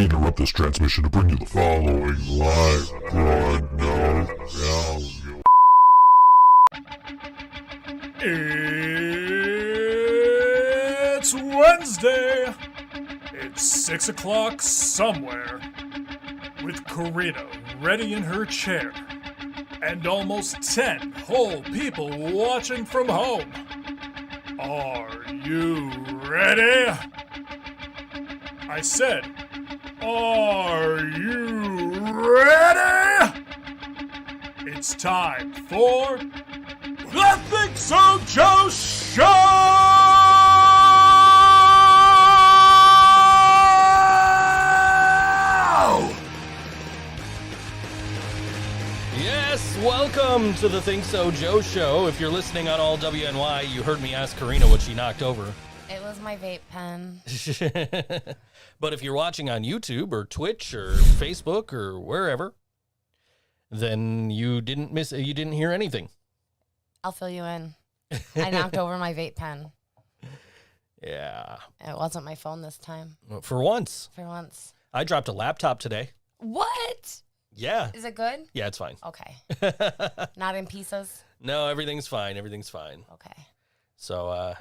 We interrupt this transmission to bring you the following live broadcast. It's Wednesday. It's 6 o'clock somewhere. With Karina ready in her chair. And almost 10 whole people watching from home. Are you ready? I said, are you ready? It's time for the ThinkSoJoE Show! Yes, welcome to the ThinkSoJoE Show. If you're listening on all WNY, you heard me ask Karina what she knocked over. It was my vape pen. But if you're watching on YouTube or Twitch or Facebook or wherever, then you didn't hear anything. I'll fill you in. I knocked over my vape pen. Yeah. It wasn't my phone this time. For once. For once. I dropped a laptop today. What? Yeah. Is it good? Yeah, it's fine. Okay. Not in pieces? No, everything's fine. Everything's fine. Okay. So,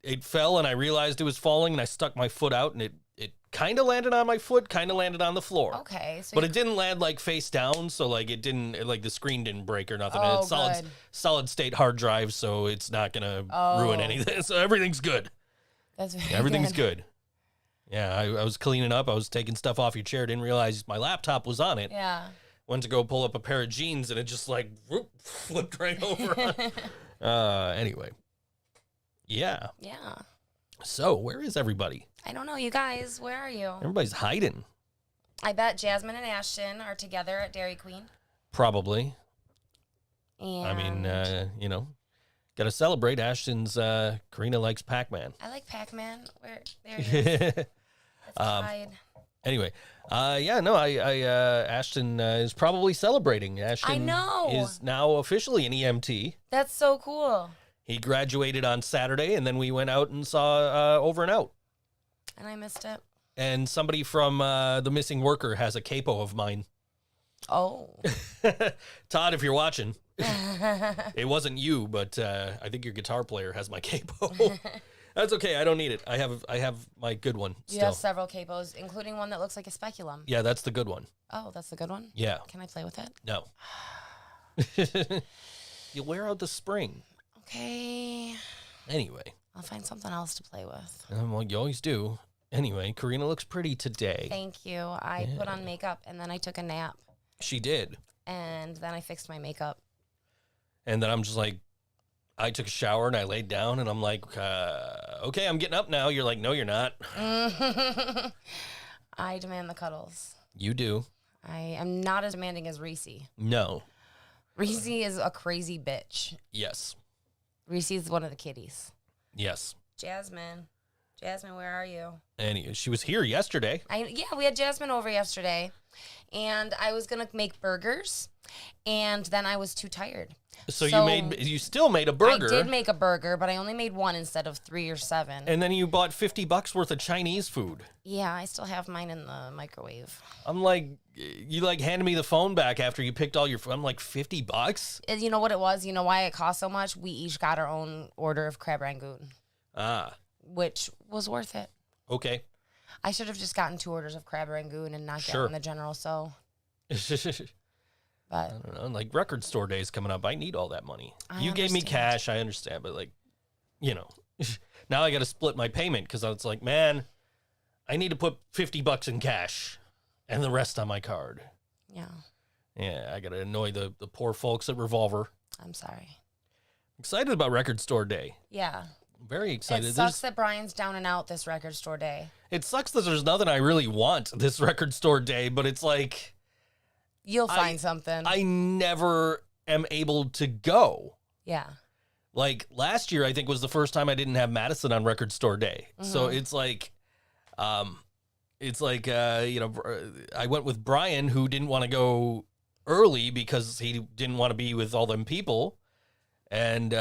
it fell and I realized it was falling and I stuck my foot out and it kind of landed on my foot, kind of landed on the floor. Okay. So but it didn't land like face down, so like it didn't, like the screen didn't break or nothing. Oh, And it's solid state hard drive, so it's not gonna ruin anything. So everything's good. That's very Everything's good. Yeah, I was cleaning up. I was taking stuff off your chair. Didn't realize my laptop was on it. Yeah. Went to go pull up a pair of jeans, and it just like whoop, flipped right over. Anyway. Yeah. Yeah. So where is everybody? I don't know, you guys. Where are you? Everybody's hiding. I bet Jasmine and Ashton are together at Dairy Queen. Probably. And I mean, got to celebrate. Ashton's Karina likes Pac-Man. I like Pac-Man. There it is. It's tied. Anyway, Ashton is probably celebrating. Ashton I know. is now officially an EMT. That's so cool. He graduated on Saturday, and then we went out and saw Over and Out. And I missed it. And somebody from The Missing Worker has a capo of mine. Oh. Todd, if you're watching, it wasn't you, but I think your guitar player has my capo. That's okay. I don't need it. I have my good one still. You have several capos, including one that looks like a speculum. Yeah, that's the good one. Oh, that's the good one? Yeah. Can I play with it? No. You wear out the spring. Okay. Anyway. I'll find something else to play with. Well, you always do. Anyway, Karina looks pretty today. Thank you. I put on makeup, and then I took a nap. She did. And then I fixed my makeup. And then I'm just like, I took a shower and I laid down and I'm like, okay, I'm getting up now. You're like, no, you're not. I demand the cuddles. You do. I am not as demanding as Reese. No. Reese is a crazy bitch. Yes. Reese is one of the kitties. Yes. Jasmine, where are you? And she was here yesterday. We had Jasmine over yesterday, and I was gonna make burgers, and then I was too tired. So you still made a burger. I did make a burger, but I only made one instead of 3 or 7. And then you bought $50 worth of Chinese food. Yeah, I still have mine in the microwave. I'm like, you like handed me the phone back after you picked all your food. I'm like, $50? You know what it was? You know why it cost so much? We each got our own order of crab rangoon. Ah. Which was worth it. Okay. I should have just gotten 2 orders of crab rangoon and not gotten the general so. But I don't know, like record store days coming up. I need all that money. You gave me understand. cash, I understand, but like, you know, now I got to split my payment because I was like, man, I need to put $50 in cash and the rest on my card. yeah, Yeah, I got to annoy the poor folks at Revolver. I'm sorry. Excited about record store day. Yeah. Very excited. It sucks that Brian's down and out this record store day. It sucks that there's nothing I really want this record store day, but it's like, You'll find something. I never am able to go. Yeah. Like last year, I think was the first time I didn't have Madison on record store day. So it's like, I went with Brian, who didn't want to go early because he didn't want to be with all them people. And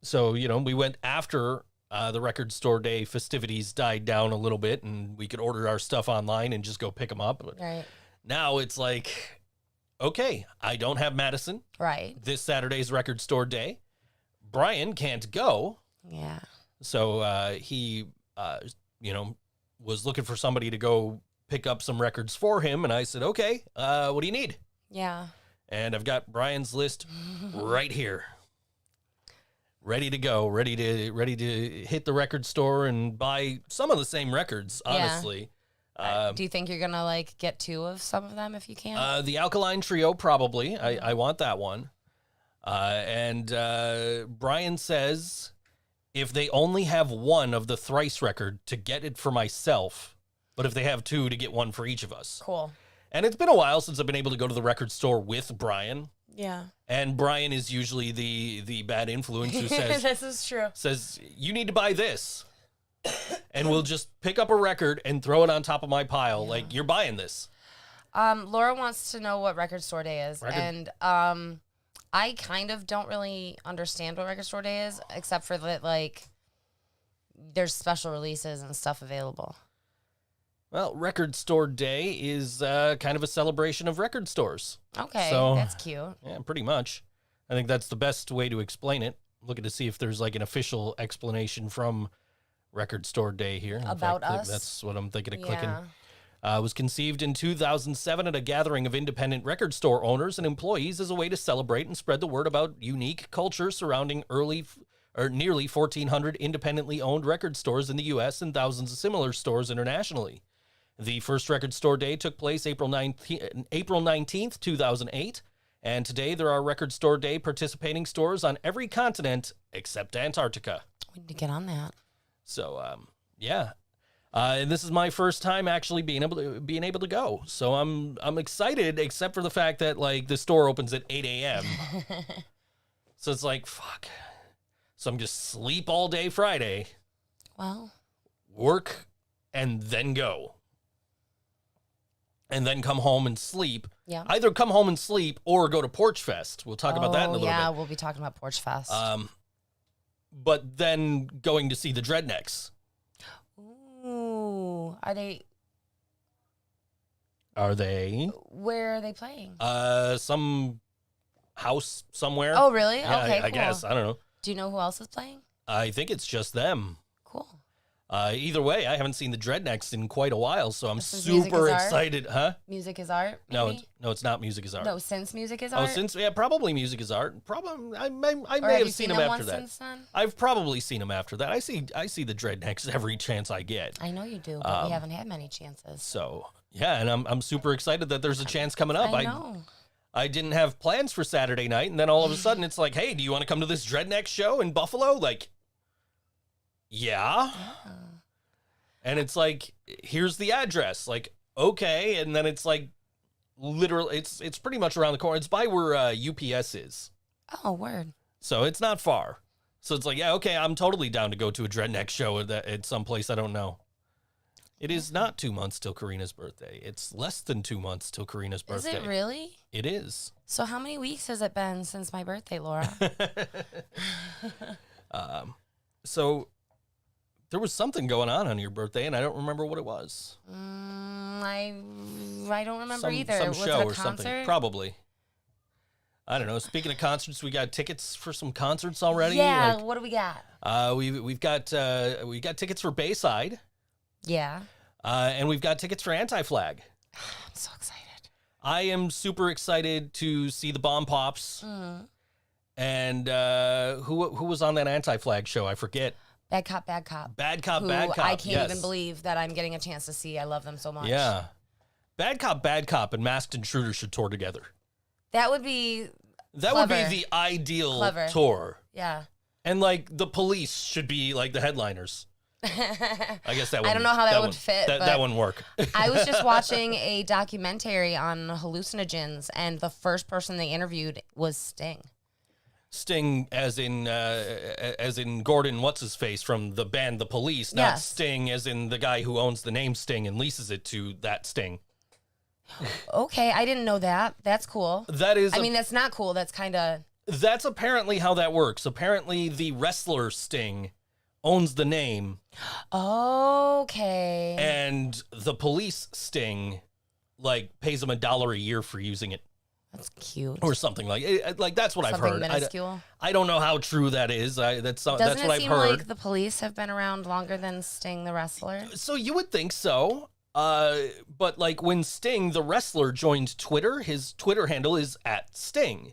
so, we went after the Record Store Day festivities died down a little bit and we could order our stuff online and just go pick them up. Right. Now it's like, okay, I don't have Madison. Right. This Saturday's Record Store Day. Brian can't go. Yeah. So he, was looking for somebody to go pick up some records for him. And I said, okay, what do you need? Yeah. And I've got Brian's list right here. Ready to go, ready to hit the record store and buy some of the same records, honestly. Do you think you're going to get 2 of some of them if you can? The Alkaline Trio, probably. I want that one. And Brian says if they only have 1 of the Thrice record, to get it for myself, but if they have 2, to get 1 for each of us. Cool. And it's been a while since I've been able to go to the record store with Brian. Yeah. And Brian is usually the bad influence who says, this is true. Says, you need to buy this. And we'll just pick up a record and throw it on top of my pile. Yeah. Like, you're buying this. Laura wants to know what Record Store Day is. And I kind of don't really understand what Record Store Day is, except for that, there's special releases and stuff available. Well, Record Store Day is kind of a celebration of record stores. Okay, so, that's cute. Yeah, pretty much. I think that's the best way to explain it. Looking to see if there's an official explanation from Record Store Day here. About us? That's what I'm thinking of clicking. Was conceived in 2007 at a gathering of independent record store owners and employees as a way to celebrate and spread the word about unique culture surrounding nearly 1,400 independently owned record stores in the U.S. and thousands of similar stores internationally. The first Record Store Day took place April 19th, 2008, and today there are Record Store Day participating stores on every continent except Antarctica. We need to get on that. So, yeah. And this is my first time actually being able to go. So I'm excited, except for the fact that the store opens at 8 a.m. So it's fuck. So I'm just sleep all day Friday. Well. Work and then go. And then come home and sleep. Yeah. Either come home and sleep or go to Porch Fest. We'll talk about that in a little bit. Yeah, we'll be talking about Porch Fest. But then going to see the Dreadnecks. Ooh, are they? Where are they playing? Some house somewhere. Oh, really? Yeah, okay, I cool. guess. I don't know. Do you know who else is playing? I think it's just them. Cool. Either way, I haven't seen the Dreadnecks in quite a while, so I'm Since super excited. Huh? Music is art? Maybe? No, it's not Music is Art. No, since Music is Art? Probably Music is Art. Probably, I may have seen them after that. Since then? I've probably seen them after that. I see the Dreadnecks every chance I get. I know you do, but we haven't had many chances. So, yeah, and I'm super excited that there's a chance coming up. I know. I didn't have plans for Saturday night, and then all of a sudden it's hey, do you want to come to this Dreadnecks show in Buffalo? Yeah. And it's here's the address. Okay, and then it's literally, it's pretty much around the corner. It's by where UPS is. Oh, word. So it's not far. So it's yeah, okay, I'm totally down to go to a Dreadnecks show at some place I don't know. It is not 2 months till Karina's birthday. It's less than 2 months till Karina's birthday. Is it really? It is. So how many weeks has it been since my birthday, Laura? So there was something going on your birthday, and I don't remember what it was. I don't remember either. Some was show it a or concert? something. Probably. I don't know. Speaking of concerts, we got tickets for some concerts already. Yeah. What do we got? We've got tickets for Bayside. Yeah. And we've got tickets for Anti-Flag. I'm so excited. I am super excited to see the Bomb Pops. And who was on that Anti-Flag show? I forget. Bad Cop, Bad Cop. Bad Cop, who Bad Cop. I can't even believe that I'm getting a chance to see. I love them so much. Yeah. Bad Cop, and Masked Intruder should tour together. That would be That clever. would be the ideal Clever. tour. Yeah. And the Police should be the headliners. I guess that one. I don't know how that would fit. That wouldn't work. I was just watching a documentary on hallucinogens, and the first person they interviewed was Sting. Sting, as in Gordon, what's his face from the band The Police, not Yes. Sting, as in the guy who owns the name Sting and leases it to that Sting. Okay, I didn't know that. That's cool. That is. I mean, that's not cool. That's kind of. That's apparently how that works. Apparently, the wrestler Sting owns the name. Okay. And the police sting, like, pays him $1 a year for using it. That's cute. Or something like that's what Something I've heard. Minuscule. I don't know how true that is. That's what I've heard. Doesn't it seem like the police have been around longer than Sting the wrestler? So you would think so. But like when Sting the wrestler joined Twitter, his Twitter handle is @Sting.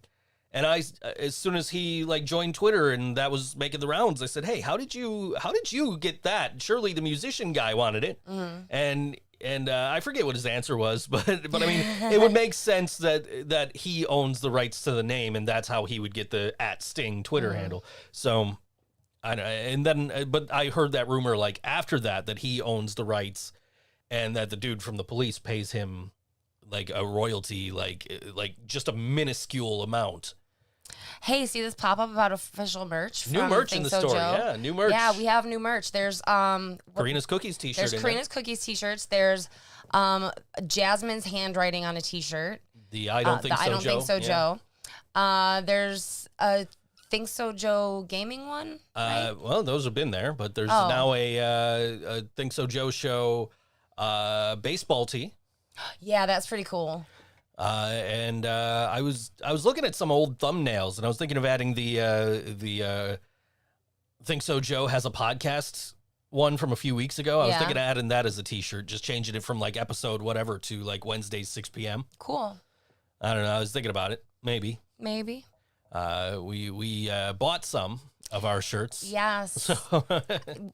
And as soon as he like joined Twitter and that was making the rounds, I said, "Hey, how did you get that? Surely the musician guy wanted it." Mm-hmm. And I forget what his answer was, but I mean, it would make sense that he owns the rights to the name, and that's how he would get the @Sting Twitter handle. So, but I heard that rumor like after that he owns the rights, and that the dude from the police pays him like a royalty, like just a minuscule amount. Hey, see this pop up about official merch? From New merch in the store. Yeah, new merch. Yeah, we have new merch. There's Karina's Cookies t-shirt. There's Karina's Cookies t-shirts. There's Jasmine's handwriting on a t-shirt. The I don't think so, I don't Joe. think so, Yeah. Joe. There's a ThinkSoJoE gaming one. Right? Well, those have been there, but there's now a ThinkSoJoe show baseball tee. Yeah, that's pretty cool. And I was looking at some old thumbnails, and I was thinking of adding the ThinkSoJoe has a podcast one from a few weeks ago. I was thinking of adding that as a t-shirt, just changing it from like episode whatever to like Wednesdays 6 p.m. Cool. I don't know. I was thinking about it. Maybe. We bought some of our shirts. Yes. So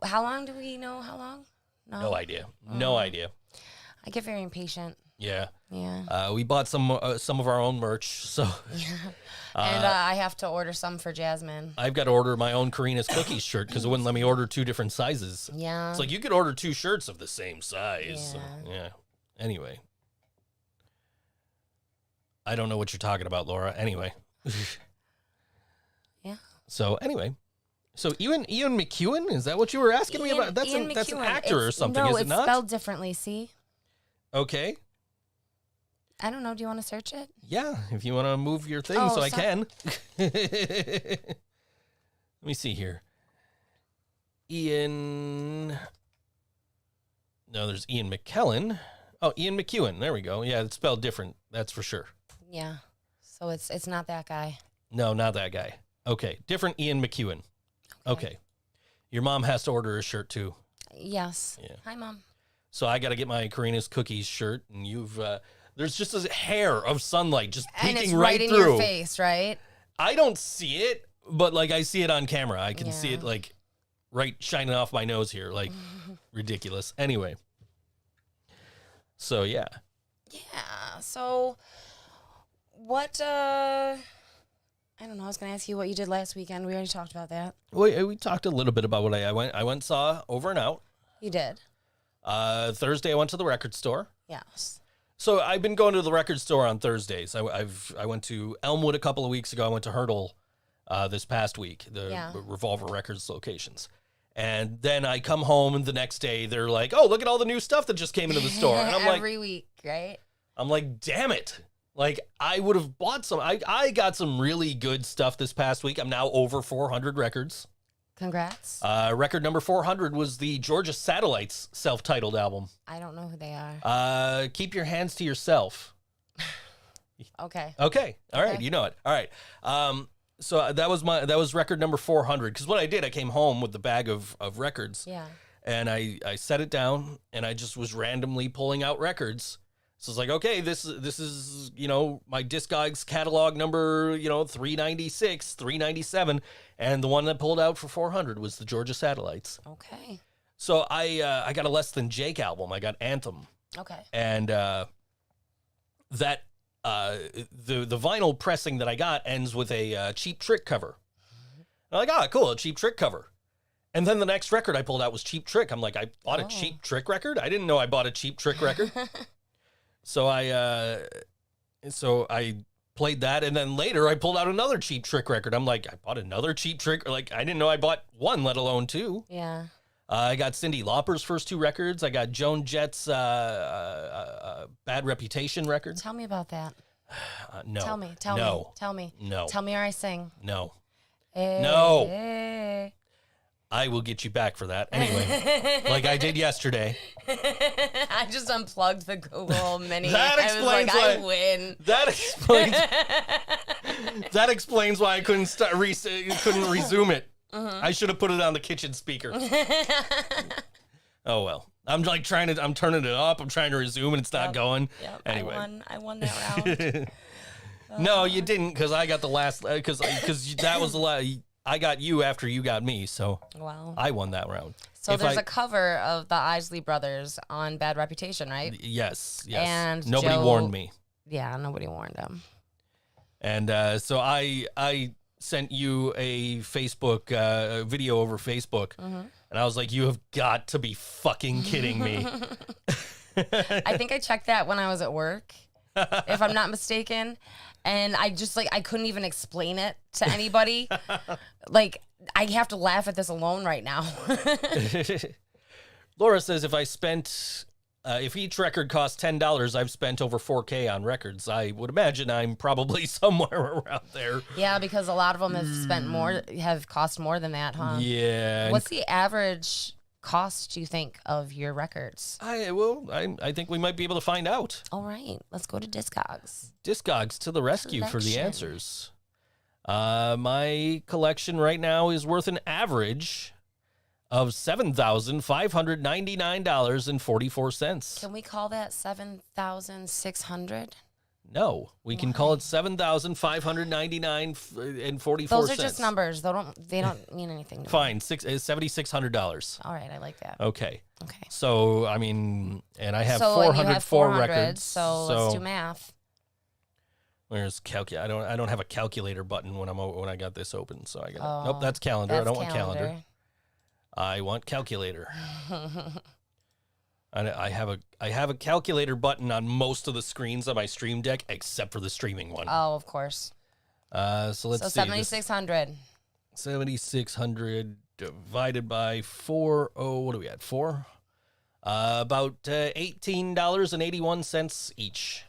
How long do we know? How long? No idea. No idea. I get very impatient. Yeah. Yeah. We bought some of our own merch, so. And I have to order some for Jasmine. I've got to order my own Karina's Cookies shirt because it wouldn't let me order 2 different sizes. Yeah. It's like you could order 2 shirts of the same size. Yeah. Anyway. I don't know what you're talking about, Laura. Anyway. Yeah. So anyway. So Ian McEwen, is that what you were asking me about? That's an actor or something, is it not? No, it's spelled differently, see? Okay. I don't know. Do you want to search it? Yeah, if you want to move your thing I can. Let me see here. Ian. No, there's Ian McKellen. Oh, Ian McEwen. There we go. Yeah, it's spelled different. That's for sure. Yeah. So it's not that guy. No, not that guy. Okay, different Ian McEwen. Okay. Your mom has to order a shirt too. Yes. Yeah. Hi, Mom. So I got to get my Karina's Cookies shirt, and you've there's just a hair of sunlight just peeking and it's right in through your face, right? I don't see it, but like I see it on camera. I can see it like right shining off my nose here, like ridiculous. Anyway, so yeah. Yeah. So what? I don't know. I was gonna ask you what you did last weekend. We already talked about that. We talked a little bit about what I went and saw Over and Out. You did. Thursday I went to the record store. Yes. So I've been going to the record store on Thursdays. I went to Elmwood a couple of weeks ago. I went to Hurdle this past week, the Revolver Records locations. And then I come home and the next day they're like, "Oh, look at all the new stuff that just came into the store." And I'm every week, right? I'm like, "Damn it." Like I would have bought some. I got some really good stuff this past week. I'm now over 400 records. Congrats. Record number 400 was the Georgia Satellites self-titled album. I don't know who they are. Keep Your Hands to Yourself. Okay. Okay. All right. You know it. All right. So that was record number 400. Because what I did, I came home with the bag of records. Yeah. And I set it down, and I just was randomly pulling out records. So it's like, okay, this is my Discogs catalog number 396, 397, and the one that pulled out for 400 was the Georgia Satellites. Okay. So I got a Less Than Jake album. I got Anthem. Okay. And that the vinyl pressing that I got ends with a Cheap Trick cover. I'm like, oh, cool, a Cheap Trick cover. And then the next record I pulled out was Cheap Trick. I'm like, I bought a Cheap Trick record? I didn't know I bought a Cheap Trick record. So I played that, and then later I pulled out another Cheap Trick record. I'm like, I bought another Cheap Trick. Like, I didn't know I bought one, let alone 2. Yeah. I got Cyndi Lauper's first 2 records. I got Joan Jett's Bad Reputation record. Tell me about that. No. Tell me. No. Tell me. No. Tell me or I sing. No. Hey, No. Hey. I will get you back for that anyway, like I did yesterday. I just unplugged the Google Mini. That explains I why. win. That explains. That explains why I couldn't couldn't resume it. I should have put it on the kitchen speaker. Oh well. I'm like I'm turning it up. I'm trying to resume and it's not going. Yep, Anyway. I won that round. No, you didn't, because I got the last. Because that was the last. I got you after you got me, so Wow. I won that round. So there's a cover of the Isley Brothers on Bad Reputation, right? Yes. And nobody Joe- warned me, Yeah, nobody warned him. and so I sent you a Facebook video over Facebook, and I was like, "You have got to be fucking kidding me!" I think I checked that when I was at work, if I'm not mistaken. And I just I couldn't even explain it to anybody. Like, I have to laugh at this alone right now. Laura says if each record costs $10, I've spent over $4K on records. I would imagine I'm probably somewhere around there. Yeah, because a lot of them have cost more than that, huh? Yeah. What's the average cost, do you think, of your records? I think we might be able to find out. All right, let's go to Discogs. Discogs to the rescue for the Collection. answers. My collection right now is worth an average of $7,599.44. Can we call that 7,600? No, we can call it $7,599.44. Those are just numbers. They don't mean anything to me. Fine, $7,600. All right, I like that. Okay. Okay. So I mean, and I have So and you 404 have 400, records. So let's do math. Where's I don't have a calculator button when I got this open. So I got Oh, nope. That's calendar. I That's don't want calendar. I want calculator. I have a calculator button on most of the screens on my Stream Deck except for the streaming one. Oh, of course. So let's see. 7,600. 7,600 divided by 4. Oh, what do we at? 4? About $18.81 each.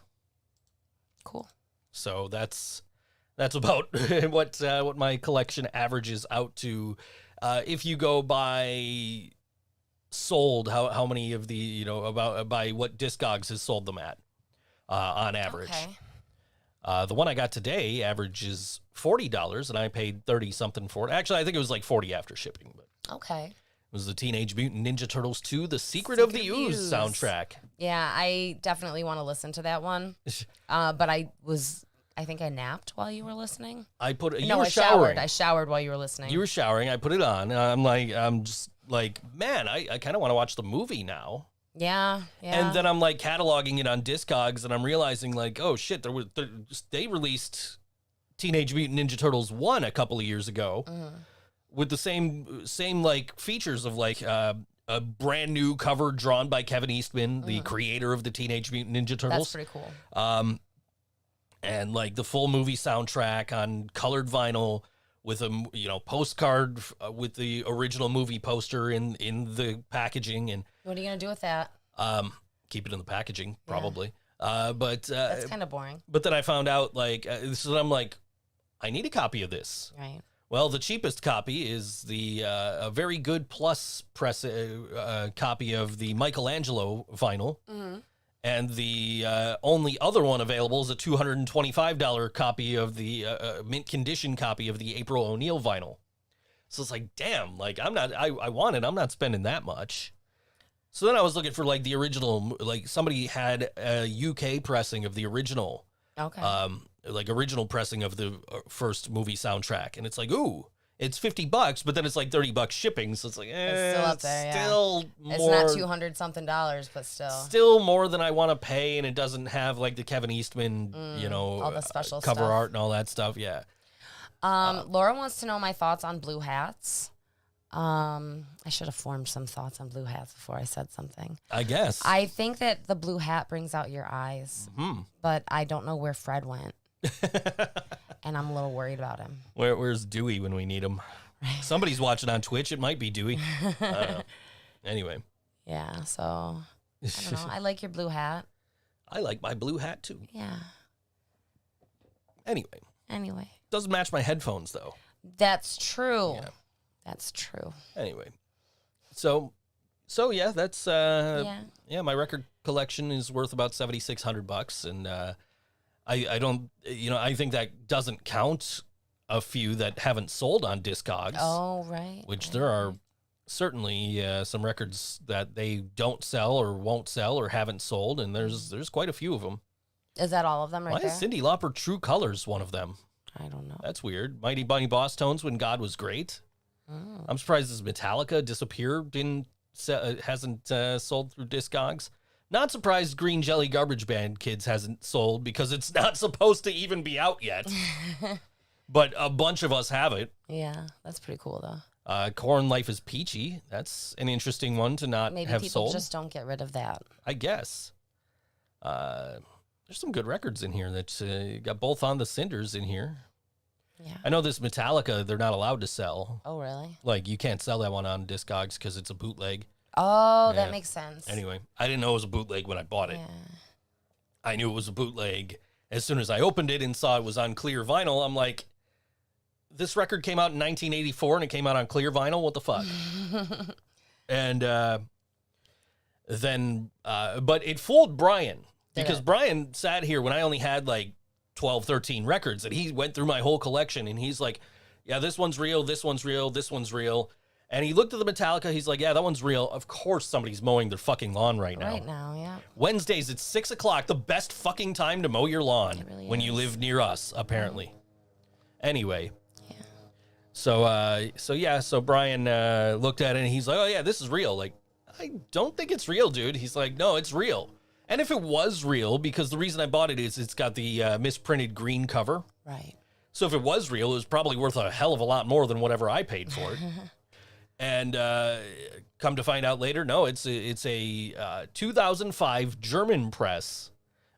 Cool. So that's about what my collection averages out to. If you go by sold, how many of the about by what Discogs has sold them at on average. Okay. The one I got today averages $40, and I paid 30 something for it. Actually, I think it was like 40 after shipping. But Okay. it was the Teenage Mutant Ninja Turtles 2: The Secret of the Ooze soundtrack. Yeah, I definitely want to listen to that one. But I think I napped while you were listening. You were I showering. I showered while you were listening. You were showering. I put it on. And I'm just like, man, I kind of want to watch the movie now. Yeah. And then I'm like cataloging it on Discogs, and I'm realizing like, oh shit, they released Teenage Mutant Ninja Turtles 1 a couple of years ago with the same like features of like a brand new cover drawn by Kevin Eastman, the creator of the Teenage Mutant Ninja Turtles. That's pretty cool. And like the full movie soundtrack on colored vinyl with a postcard with the original movie poster in the packaging. And What are you gonna do with that? keep it in the packaging probably. But That's kind of boring, but then I found out like so I'm like, I need a copy of this. right? Well, the cheapest copy is the a very good plus press copy of the Michelangelo vinyl. And the only other one available is a $225 copy of the mint condition copy of the April O'Neil vinyl. So it's like, damn, like I want it. I'm not spending that much. So then I was looking for like the original, like somebody had a UK pressing of the original, Okay. like original pressing of the first movie soundtrack. And it's like, ooh, it's $50, but then it's like $30 shipping. So it's like, It's still up there, yeah. still it's more. not $200 something, but still. Still more than I want to pay, and it doesn't have like the Kevin Eastman, all the special cover stuff. art and all that stuff. Yeah. Laura wants to know my thoughts on blue hats. I should have formed some thoughts on blue hats before I said something. I guess. I think that the blue hat brings out your eyes, but I don't know where Fred went. And I'm a little worried about him. Where's Dewey when we need him? Somebody's watching on Twitch. It might be Dewey. I don't know. Anyway. Yeah, so I don't know. I like your blue hat. I like my blue hat too. Yeah. Anyway. Anyway. Doesn't match my headphones though. That's true. Yeah. That's true. Anyway, so yeah, that's my record collection is worth about $7,600, and I don't, I think that doesn't count a few that haven't sold on Discogs. Oh, right. Which there are certainly some records that they don't sell or won't sell or haven't sold, and there's quite a few of them. Is that all of them right there? Why is Cyndi Lauper True Colors one of them? I don't know. That's weird. Mighty Bunny Boss Tones When God Was Great. Oh. I'm surprised this Metallica Disappear hasn't sold through Discogs. Not surprised Green Jelly Garbage Band Kids hasn't sold because it's not supposed to even be out yet. But a bunch of us have it. Yeah, that's pretty cool though. Corn Life is Peachy. That's an interesting one to not Maybe have people sold. just don't get rid of that. I guess. There's some good records in here that you got both On the Cinders in here. Yeah. I know this Metallica, they're not allowed to sell. Oh, really? Like, you can't sell that one on Discogs because it's a bootleg. Oh, Yeah. that makes sense. Anyway, I didn't know it was a bootleg when I bought it. Yeah. I knew it was a bootleg. As soon as I opened it and saw it was on clear vinyl, I'm like, this record came out in 1984 and it came out on clear vinyl? What the fuck? And then, but it fooled Brian. Because Brian sat here when I only had like 12, 13 records, and he went through my whole collection, and he's like, yeah, this one's real, this one's real, this one's real. And he looked at the Metallica, he's like, yeah, that one's real. Of course somebody's mowing their fucking lawn right now. Right now, yeah. Wednesdays at 6 o'clock, the best fucking time to mow your lawn really when you is. live near us, apparently. Anyway. Yeah. So Brian looked at it, and he's like, oh, yeah, this is real. Like, I don't think it's real, dude. He's like, no, it's real. And if it was real, because the reason I bought it is it's got the misprinted green cover. Right. So if it was real, it was probably worth a hell of a lot more than whatever I paid for it. And come to find out later, no, it's a 2005 German press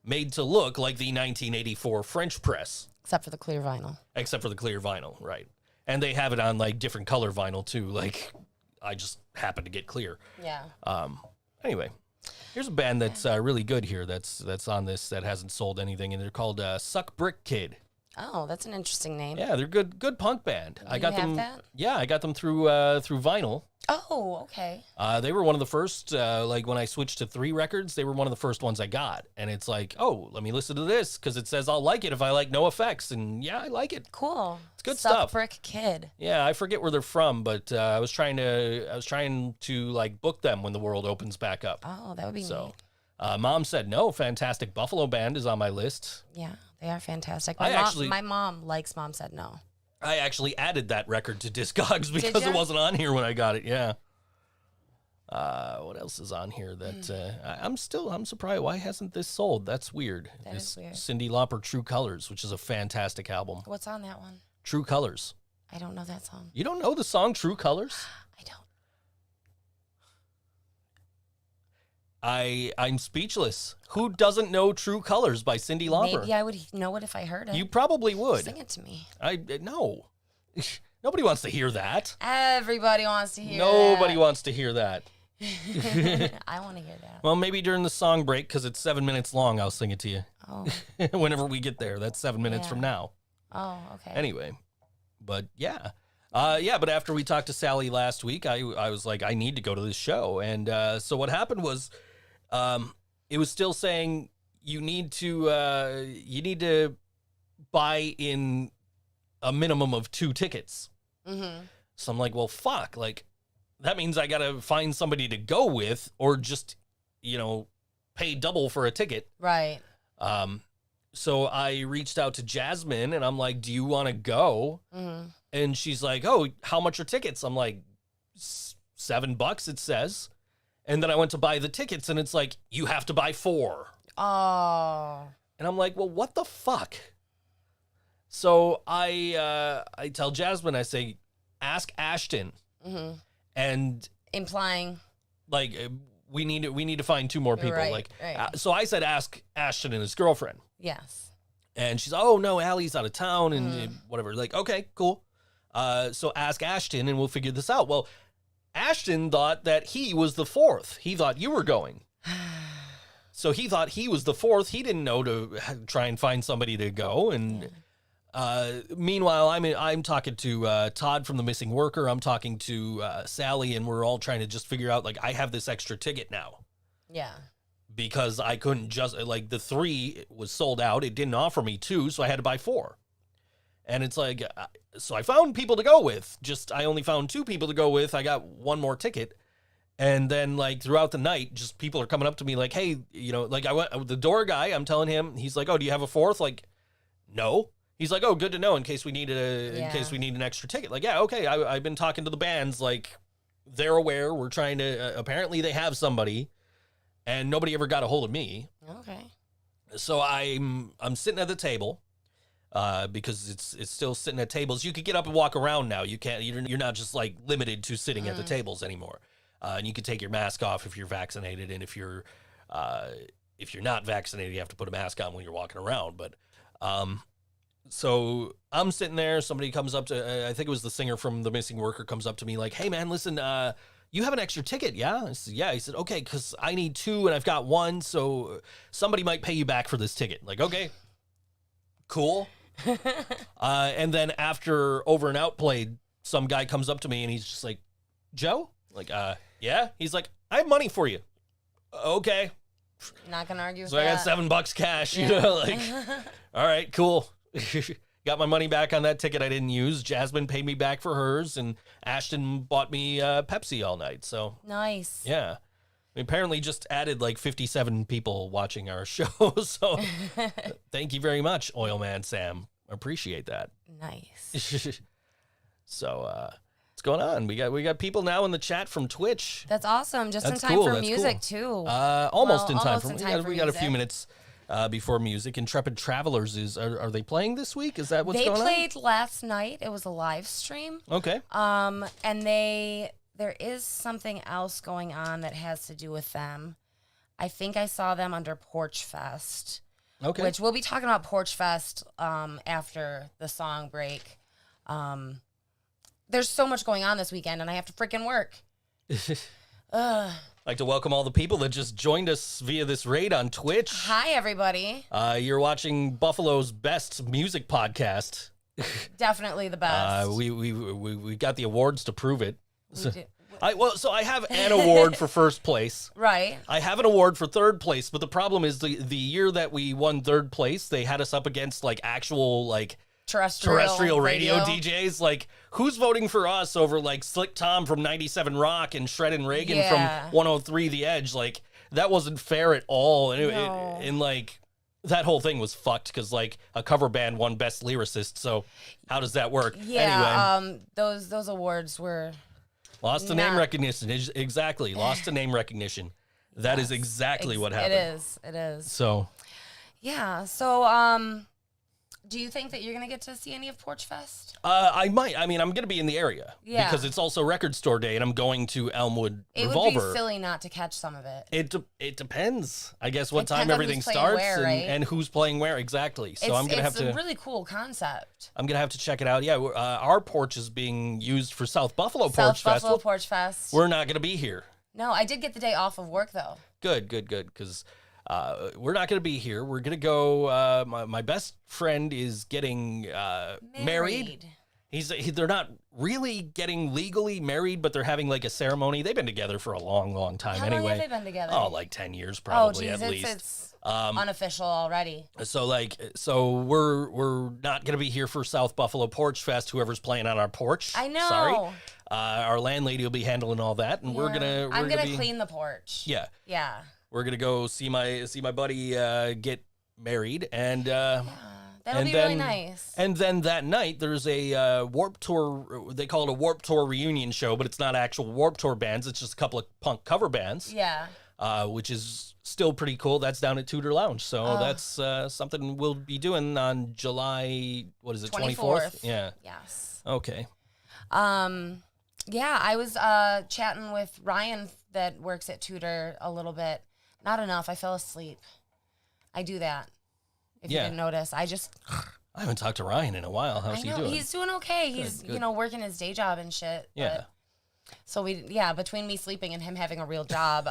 made to look like the 1984 French press. Except for the clear vinyl. Except for the clear vinyl, right. And they have it on like different color vinyl too. Like I just happened to get clear. Yeah. Anyway. Here's a band that's really good here that's on this that hasn't sold anything, and they're called Suck Brick Kid. Oh, that's an interesting name. Yeah, they're good punk band. I got them. That? Yeah, I got them through vinyl. Oh, okay. They were one of the first. Like when I switched to 3 records, they were one of the first ones I got, and it's like, oh, let me listen to this because it says I'll like it if I like No Effects, and yeah, I like it. Cool. It's good Suck stuff. Brick Kid. Yeah, I forget where they're from, but I was trying to like book them when the world opens back up. Oh, that would be So. neat. Mom said no. Fantastic Buffalo Band is on my list. Yeah, they are fantastic. My mom likes Mom Said No. I actually added that record to Discogs because ya? it wasn't on here when I got it. Yeah. What else is on here that I'm surprised. Why hasn't this sold? That's weird. That is weird. Cyndi Lauper True Colors, which is a fantastic album. What's on that one? True Colors. I don't know that song. You don't know the song True Colors? I don't. I'm speechless. Who doesn't know True Colors by Cyndi Lauper? Maybe I would know it if I heard it. You probably would. Sing it to me. No. Nobody wants to hear that. Everybody wants to hear Nobody wants to hear that. I want to hear that. Well, maybe during the song break, because it's 7 minutes long, I'll sing it to you. Oh. Whenever we get there. That's 7 minutes from now. Oh, okay. Anyway. But yeah. But after we talked to Sally last week, I was like, I need to go to this show. And so what happened was it was still saying you need to buy in a minimum of 2 tickets. Mm-hmm. So I'm like, well, fuck. Like, that means I got to find somebody to go with or just, pay double for a ticket. Right. So I reached out to Jasmine and I'm like, do you want to go? Mm-hmm. And she's like, oh, how much are tickets? I'm like, $7 it says. And then I went to buy the tickets and it's like, you have to buy 4. Oh. And I'm like, well, what the fuck? So I tell Jasmine, I say, ask Ashton. Mm-hmm. And implying like we need to find 2 more people. Right. So I said, ask Ashton and his girlfriend. Yes. And she's, oh no, Allie's out of town and whatever. Like, okay, cool. So ask Ashton and we'll figure this out. Well, Ashton thought that he was the 4th. He thought you were going. So he thought he was the 4th. He didn't know to try and find somebody to go. And Meanwhile, I'm talking to Todd from The Missing Worker. I'm talking to Sally, and we're all trying to just figure out, like, I have this extra ticket now. Yeah. Because I couldn't just, like, the 3 was sold out. It didn't offer me 2, so I had to buy 4. And it's like, so I found people to go with. I only found 2 people to go with. I got 1 more ticket. And then, like, throughout the night, just people are coming up to me like, hey, you know, like, the door guy, I'm telling him, he's like, oh, do you have a 4th? Like, no. He's like, oh, good to know in case we need in case we need an extra ticket. Like, yeah, okay. I've been talking to the bands. Like, they're aware. We're trying to. Apparently, they have somebody, and nobody ever got a hold of me. Okay. So I'm sitting at the table, because it's still sitting at tables. You could get up and walk around now. You can't. You're not just like limited to sitting at the tables anymore. And you can take your mask off if you're vaccinated, and if you're not vaccinated, you have to put a mask on when you're walking around. But so I'm sitting there. Somebody comes up to, I think it was the singer from The Missing Worker, comes up to me like, hey, man, listen, you have an extra ticket, yeah? I said, yeah. He said, okay, because I need 2 and I've got 1, so somebody might pay you back for this ticket. Like, okay, cool. And then after Over and Out played, some guy comes up to me and he's just like, Joe? Like, yeah? He's like, I have money for you. Okay. Not going to argue with so that. I got $7 cash, you know, like, all right, cool. Got my money back on that ticket I didn't use. Jasmine paid me back for hers, and Ashton bought me Pepsi all night. So nice. Yeah. We apparently just added like 57 people watching our show. So thank you very much, Oil Man Sam. Appreciate that. Nice. So what's going on? We got people now in the chat from Twitch. That's awesome. Just That's in time cool. for That's music cool. too. Almost in time. We got a music. few minutes before music. Intrepid Travelers are they playing this week? Is that what's going on? They played last night. It was a live stream. Okay. And there is something else going on that has to do with them. I think I saw them under Porch Fest. Okay. Which we'll be talking about Porch Fest after the song break. There's so much going on this weekend, and I have to freaking work. I'd like to welcome all the people that just joined us via this raid on Twitch. Hi, everybody. You're watching Buffalo's best music podcast. Definitely the best. We got the awards to prove it. So do. I have an award for first place. Right. I have an award for third place, but the problem is the year that we won third place, they had us up against like actual like terrestrial radio DJs. Like, who's voting for us over like Slick Tom from 97 Rock and Shreddin' Reagan from 103 The Edge? Like, that wasn't fair at all. And, and like, that whole thing was fucked because like a cover band won best lyricist. So how does that work? Yeah. Anyway, those awards were lost to name recognition. Exactly. Lost to name recognition. That is exactly what happened. It is. So. Yeah. So, do you think that you're going to get to see any of Porch Fest? I might. I mean, I'm going to be in the area. Yeah. Because it's also Record Store Day, and I'm going to Elmwood Revolver. It would be silly not to catch some of it. It depends, I guess, what time Depends on everything who's playing starts where, right? and who's playing where exactly. So I'm going to have to. It's a really cool concept. I'm going to have to check it out. Yeah, our porch is being used for South Buffalo Porch South Festival. Buffalo Porch Fest. We're not going to be here. No, I did get the day off of work though. Good, because we're not going to be here. We're going to go. My best friend is getting married. They're not really getting legally married, but they're having like a ceremony. They've been together for a long, long time. How anyway, long have they been together? Oh, like 10 years probably at least. It's unofficial already. So we're not going to be here for South Buffalo Porch Fest. Whoever's playing on our porch. I know. Sorry. Our landlady will be handling all that, and I'm gonna clean the porch. Yeah. Yeah. We're gonna go see my buddy get married, and that'll be really nice. And then that night there's a Warped Tour. They call it a Warped Tour reunion show, but it's not actual Warped Tour bands. It's just a couple of punk cover bands. Yeah. Which is still pretty cool. That's down at Tudor Lounge, so that's something we'll be doing on July. What is it? 24th. Yeah. Yes. Okay. Yeah, I was chatting with Ryan that works at Tudor a little bit. Not enough. I fell asleep. I do that. If you didn't notice, I haven't talked to Ryan in a while. How's he doing? He's doing okay. He's good. working his day job and shit. Yeah. So between me sleeping and him having a real job,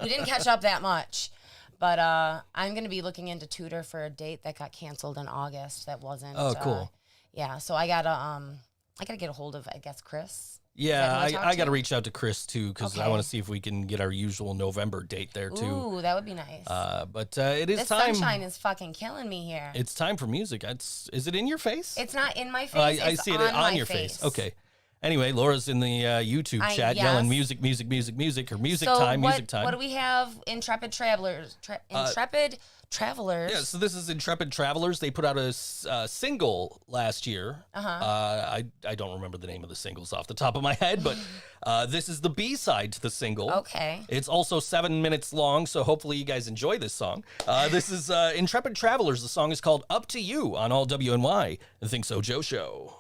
we didn't catch up that much. But I'm going to be looking into Tudor for a date that got canceled in August. That wasn't. Oh, cool. Yeah, so I gotta get a hold of, I guess, Chris. Yeah, I got to reach out to Chris too because I Okay. want to see if we can get our usual November date there too. Ooh, that would be nice. But it is this time. sunshine is fucking killing me here. It's time for music. Is it in your face? It's not in my face. I see it on your face. Okay. Anyway, Laura's in the YouTube chat yelling music, music, music, music, or music time. What do we have? Intrepid Travelers. Intrepid Travelers. Yeah, so this is Intrepid Travelers. They put out a single last year. I don't remember the name of the singles off the top of my head, but this is the B-side to the single. Okay. It's also 7 minutes long, so hopefully you guys enjoy this song. This is Intrepid Travelers. The song is called Up to You on All WNY, the ThinkSoJoE Show.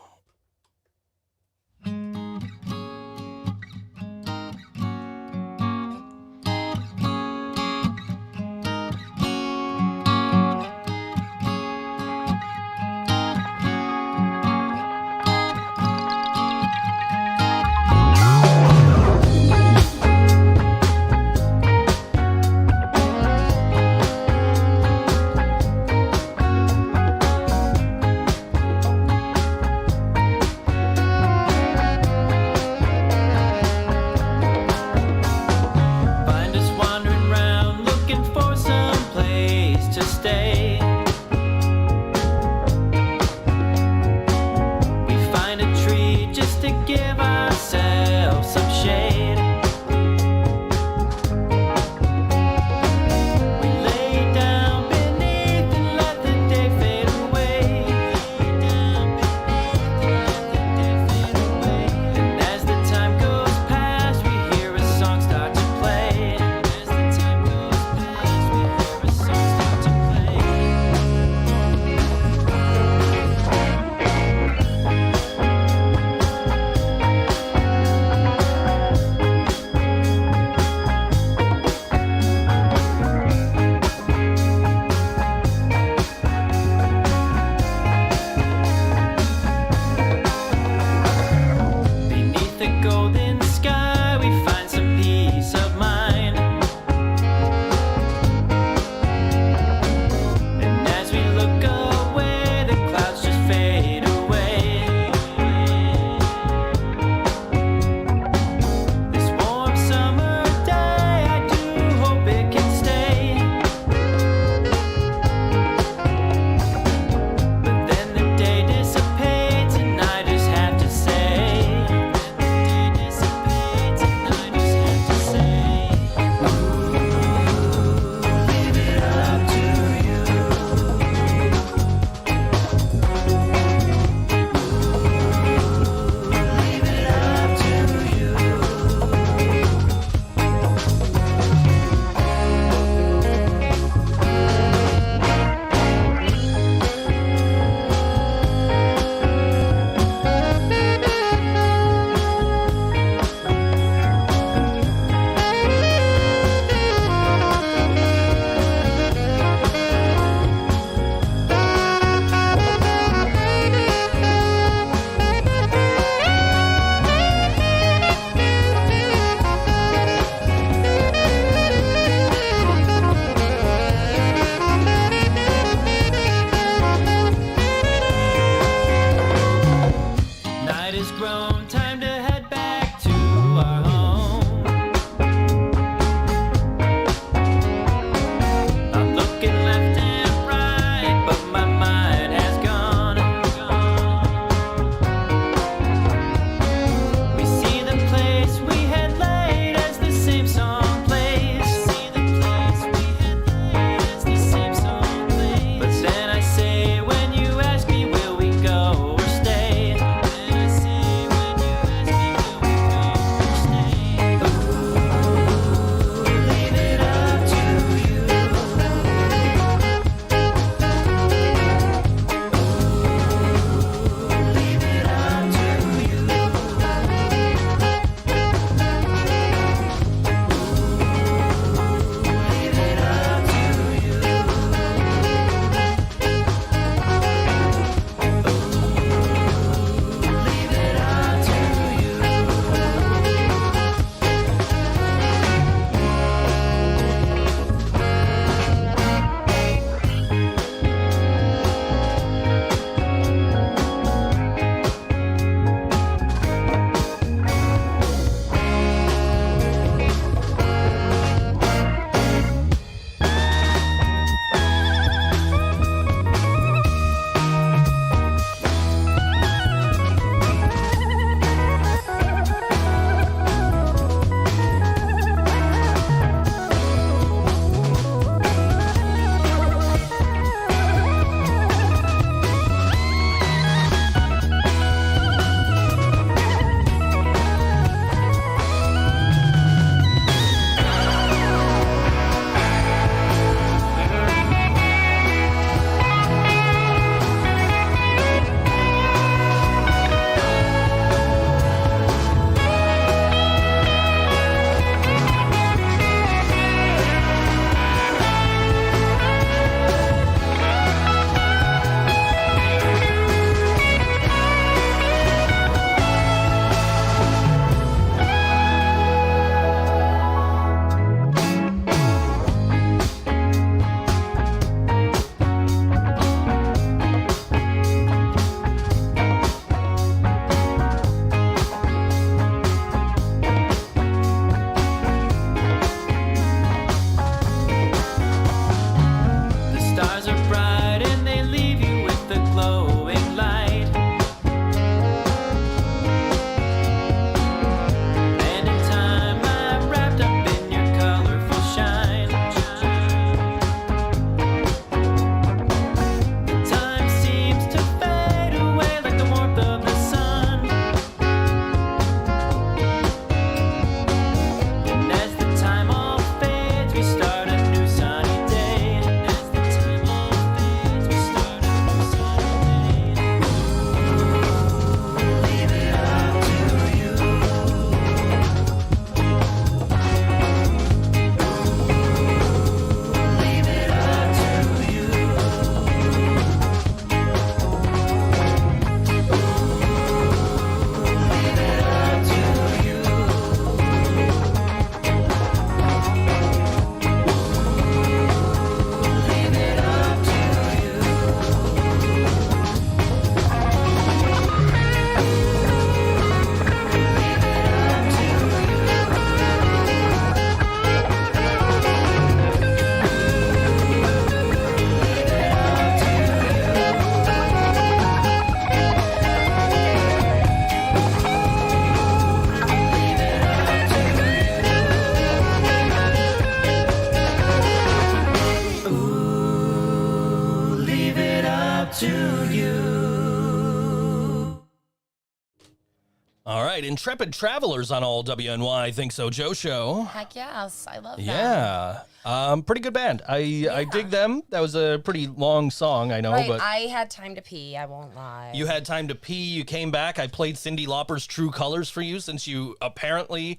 All right, Intrepid Travelers on all WNY Think So Joe show. Heck yes, I love that. Yeah, pretty good band. I dig them. That was a pretty long song, I know, Right, but I had time to pee, I won't lie. you had time to pee. You came back. I played Cyndi Lauper's True Colors for you since you apparently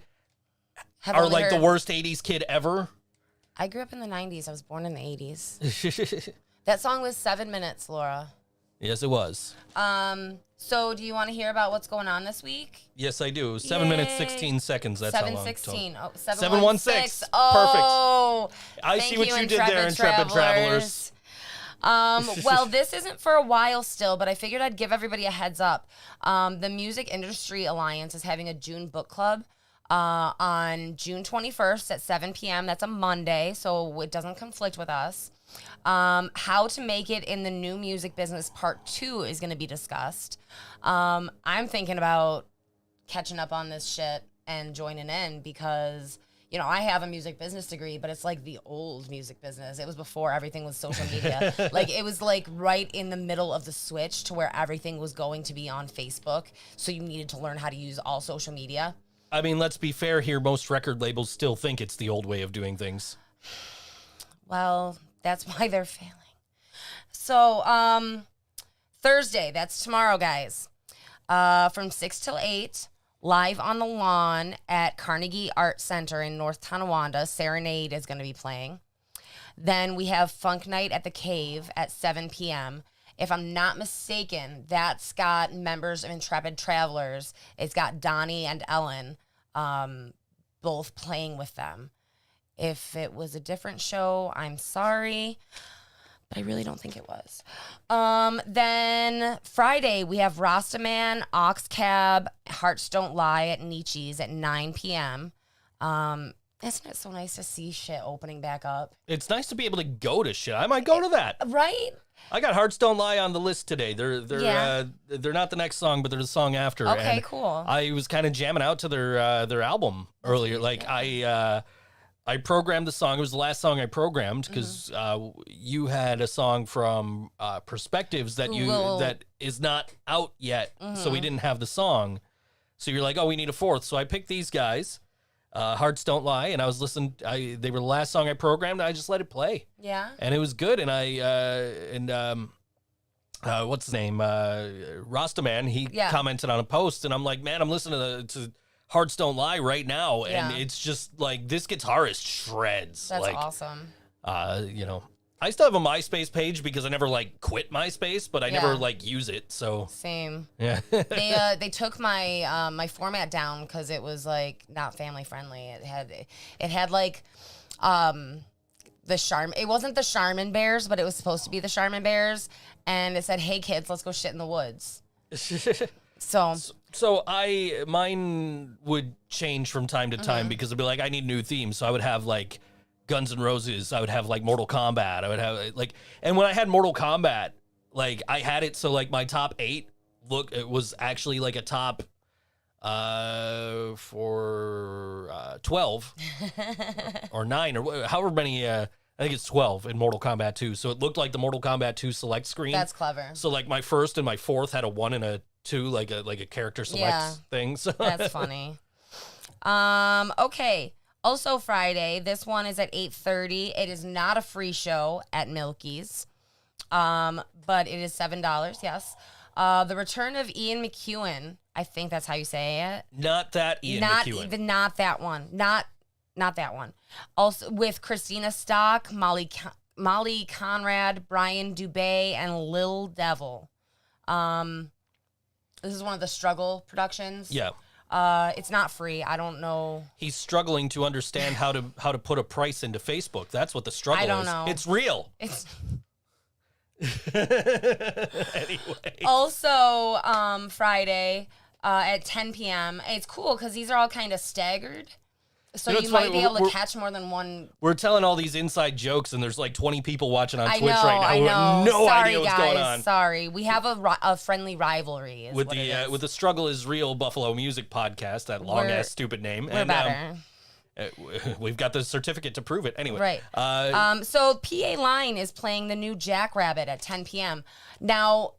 Have are only like the heard- worst 80s kid ever. I grew up in the 90s. I was born in the 80s. That song was 7 minutes, Laura. Yes, it was. So do you want to hear about what's going on this week? Yes, I do. 7 minutes, Yay. 16 seconds. That's how long. 7:16. Oh, 7:16. Oh, I see what you did there, Intrepid Travelers. Well, this isn't for a while still, but I figured I'd give everybody a heads up. The Music Industry Alliance is having a June book club on June 21st at 7 p.m. That's a Monday, so it doesn't conflict with us. How to make it in the new music business part 2 is going to be discussed. I'm thinking about catching up on this shit and joining in because, you know, I have a music business degree, but it's like the old music business. It was before everything was social media. Like, it was like right in the middle of the switch to where everything was going to be on Facebook. So you needed to learn how to use all social media. I mean, let's be fair here. Most record labels still think it's the old way of doing things. Well, that's why they're failing. So, Thursday, that's tomorrow, guys. From 6 till 8, live on the lawn at Carnegie Art Center in North Tonawanda, Serenade is going to be playing. Then we have Funk Night at the Cave at 7 p.m. If I'm not mistaken, that's got members of Intrepid Travelers. It's got Donnie and Ellen both playing with them. If it was a different show, I'm sorry, but I really don't think it was. Then Friday, we have Rastaman, Oxcab, Hearts Don't Lie at Nietzsche's at 9 p.m. Isn't it so nice to see shit opening back up? It's nice to be able to go to shit. I might go to that. Right? I got Hearts Don't Lie on the list today. They're not the next song, but they're the song after. Okay, and cool. I was kind of jamming out to their album earlier. Like I programmed the song. It was the last song I programmed because you had a song from Perspectives that that is not out yet, so we didn't have the song. So you're like, oh, we need a fourth. So I picked these guys, Hearts Don't Lie, and I was listening. They were the last song I programmed. And I just let it play. Yeah. And it was good. And what's his name? Rastaman. He commented on a post, and I'm like, man, I'm listening to Hearts Don't Lie right now, and it's just like this guitarist shreds. That's like, awesome. You know, I still have a MySpace page because I never like quit MySpace, but I never like use it. So same. Yeah. They took my my format down because it was like not family friendly. It had like the Charm. It wasn't the Charmin Bears, but it was supposed to be the Charmin Bears, and it said, "Hey kids, let's go shit in the woods." So mine would change from time to time because it'd be like, I need new themes. So I would have like Guns N' Roses. I would have like Mortal Kombat. I would have like, and when I had Mortal Kombat, like I had it so like my top 8 it was actually like a top for 12 or 9 or however many. I think it's 12 in Mortal Kombat 2. So it looked like the Mortal Kombat 2 select screen. That's clever. So like my first and my fourth had a 1 and a 2, like a character select thing. So that's funny. Okay. Also Friday, this one is at 8:30. It is not a free show at Milky's. But it is $7, yes. The return of Ian McEwan. I think that's how you say it. Not that Ian McEwan. Not that one. Not that one. Also with Christina Stock, Molly Conrad, Brian Dubé, and Lil Devil. This is one of the Struggle productions. Yeah. It's not free. I don't know. He's struggling to understand how to put a price into Facebook. That's what the struggle is. I don't know. It's real. It's Anyway. also Friday at 10 p.m. It's cool because these are all kind of staggered. So you might be able to catch more than one. We're telling all these inside jokes, and there's like 20 people watching on Twitch right now I who know. have no Sorry, idea what's guys. going on. Sorry, we have a friendly rivalry. With the Struggle is Real Buffalo Music Podcast, that long ass stupid name. We're better. We've got the certificate to prove it. Anyway, right. So PA Line is playing the new Jackrabbit at 10 p.m. Now,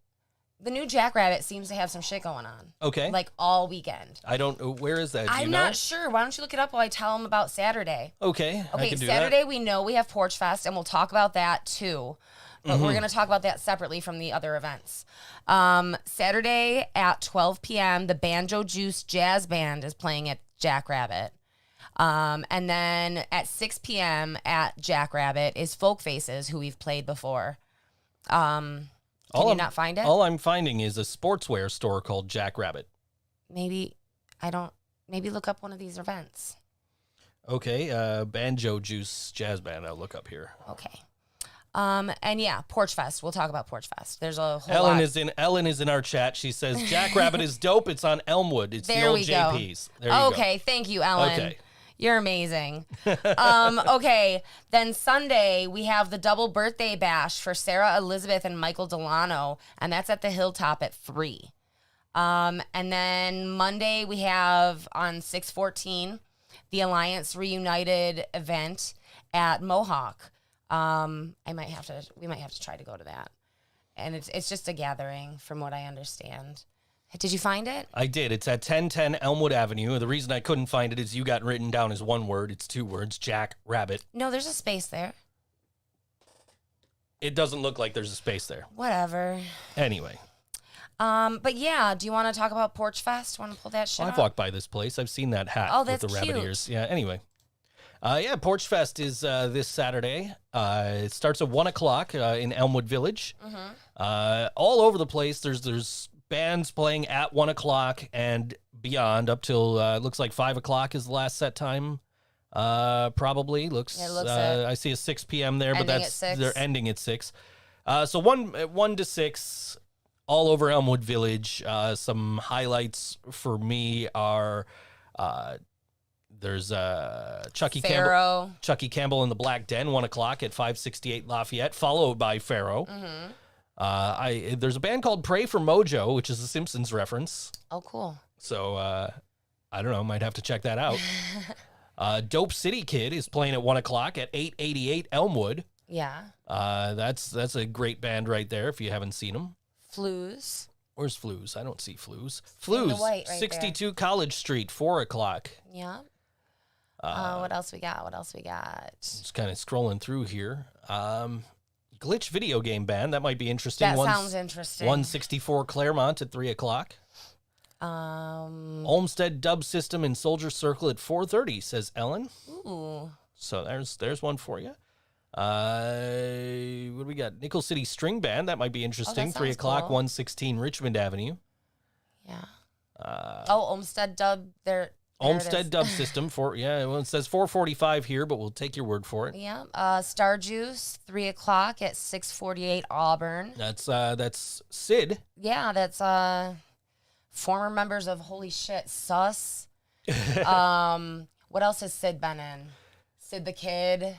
The new Jackrabbit seems to have some shit going on. Okay. Like all weekend. I don't. Where is that? Do I'm you know? not sure. Why don't you look it up while I tell them about Saturday? Okay. I Okay, can do Saturday that. we know we have Porch Fest, and we'll talk about that too. But we're going to talk about that separately from the other events. Saturday at 12 p.m., the Banjo Juice Jazz Band is playing at Jackrabbit. And then at 6 p.m. at Jackrabbit is Folk Faces, who we've played before. Can you not find it? All I'm finding is a sportswear store called Jackrabbit. Maybe look up one of these events. Okay, Banjo Juice Jazz Band. I'll look up here. Okay. And yeah, Porch Fest. We'll talk about Porch Fest. There's a whole Ellen lot. Ellen is in our chat. She says Jackrabbit is dope. It's on Elmwood. It's There the old we go. JP's. There you go. Okay, thank you, Ellen. Okay. You're amazing. Okay, then Sunday we have the double birthday bash for Sarah Elizabeth and Michael Delano, and that's at the Hilltop at 3. And then Monday we have on 6/14 the Alliance Reunited event at Mohawk. We might have to try to go to that, and it's just a gathering, from what I understand. Did you find it? I did. It's at 1010 Elmwood Avenue. The reason I couldn't find it is you got written down as one word. It's 2 words. Jackrabbit. No, there's a space there. It doesn't look like there's a space there. Whatever. Anyway, But yeah, do you want to talk about Porch Fest? Want to pull that shit I've up? walked by this place. I've seen that hat Oh, with that's the rabbit cute. ears. Yeah. Anyway. Yeah, Porch Fest is this Saturday. It starts at 1 o'clock in Elmwood Village. All over the place. There's bands playing at 1 o'clock and beyond up till it looks like 5 o'clock is the last set time. Probably looks. It looks I see a 6 p.m. there, but Ending that's at 6. they're ending at 6. So 1 to 6, all over Elmwood Village. Some highlights for me are. There's Chucky Pharaoh. Campbell in the Black Den, 1 o'clock at 568 Lafayette, followed by Pharaoh. There's a band called Pray for Mojo, which is a Simpsons reference. Oh, cool. So I don't know, might have to check that out. Dope City Kid is playing at 1 o'clock at 888 Elmwood. Yeah. That's a great band right there if you haven't seen them. Flues. Where's Flues? I don't see Flues. In the Flues, white right 62 College Street, 4 o'clock. Yeah. What else we got? Just kind of scrolling through here. Glitch Video Game Band, that might be interesting. That sounds interesting. 164 Claremont at 3 o'clock. Olmsted Dub System in Soldier Circle at 4:30, says Ellen. Ooh. So there's one for you. What do we got? Nickel City String Band, that might be interesting. 3 sounds o'clock, cool. 116 Richmond Avenue. Yeah. Olmsted Dub. There Olmsted it Dub System it says 4:45 here, but we'll take your word for it. is. Yeah. Star Juice, 3 o'clock at 648 Auburn. That's Sid. Yeah, that's former members of Holy Shit Sus. What else has Sid been in? Sid the Kid.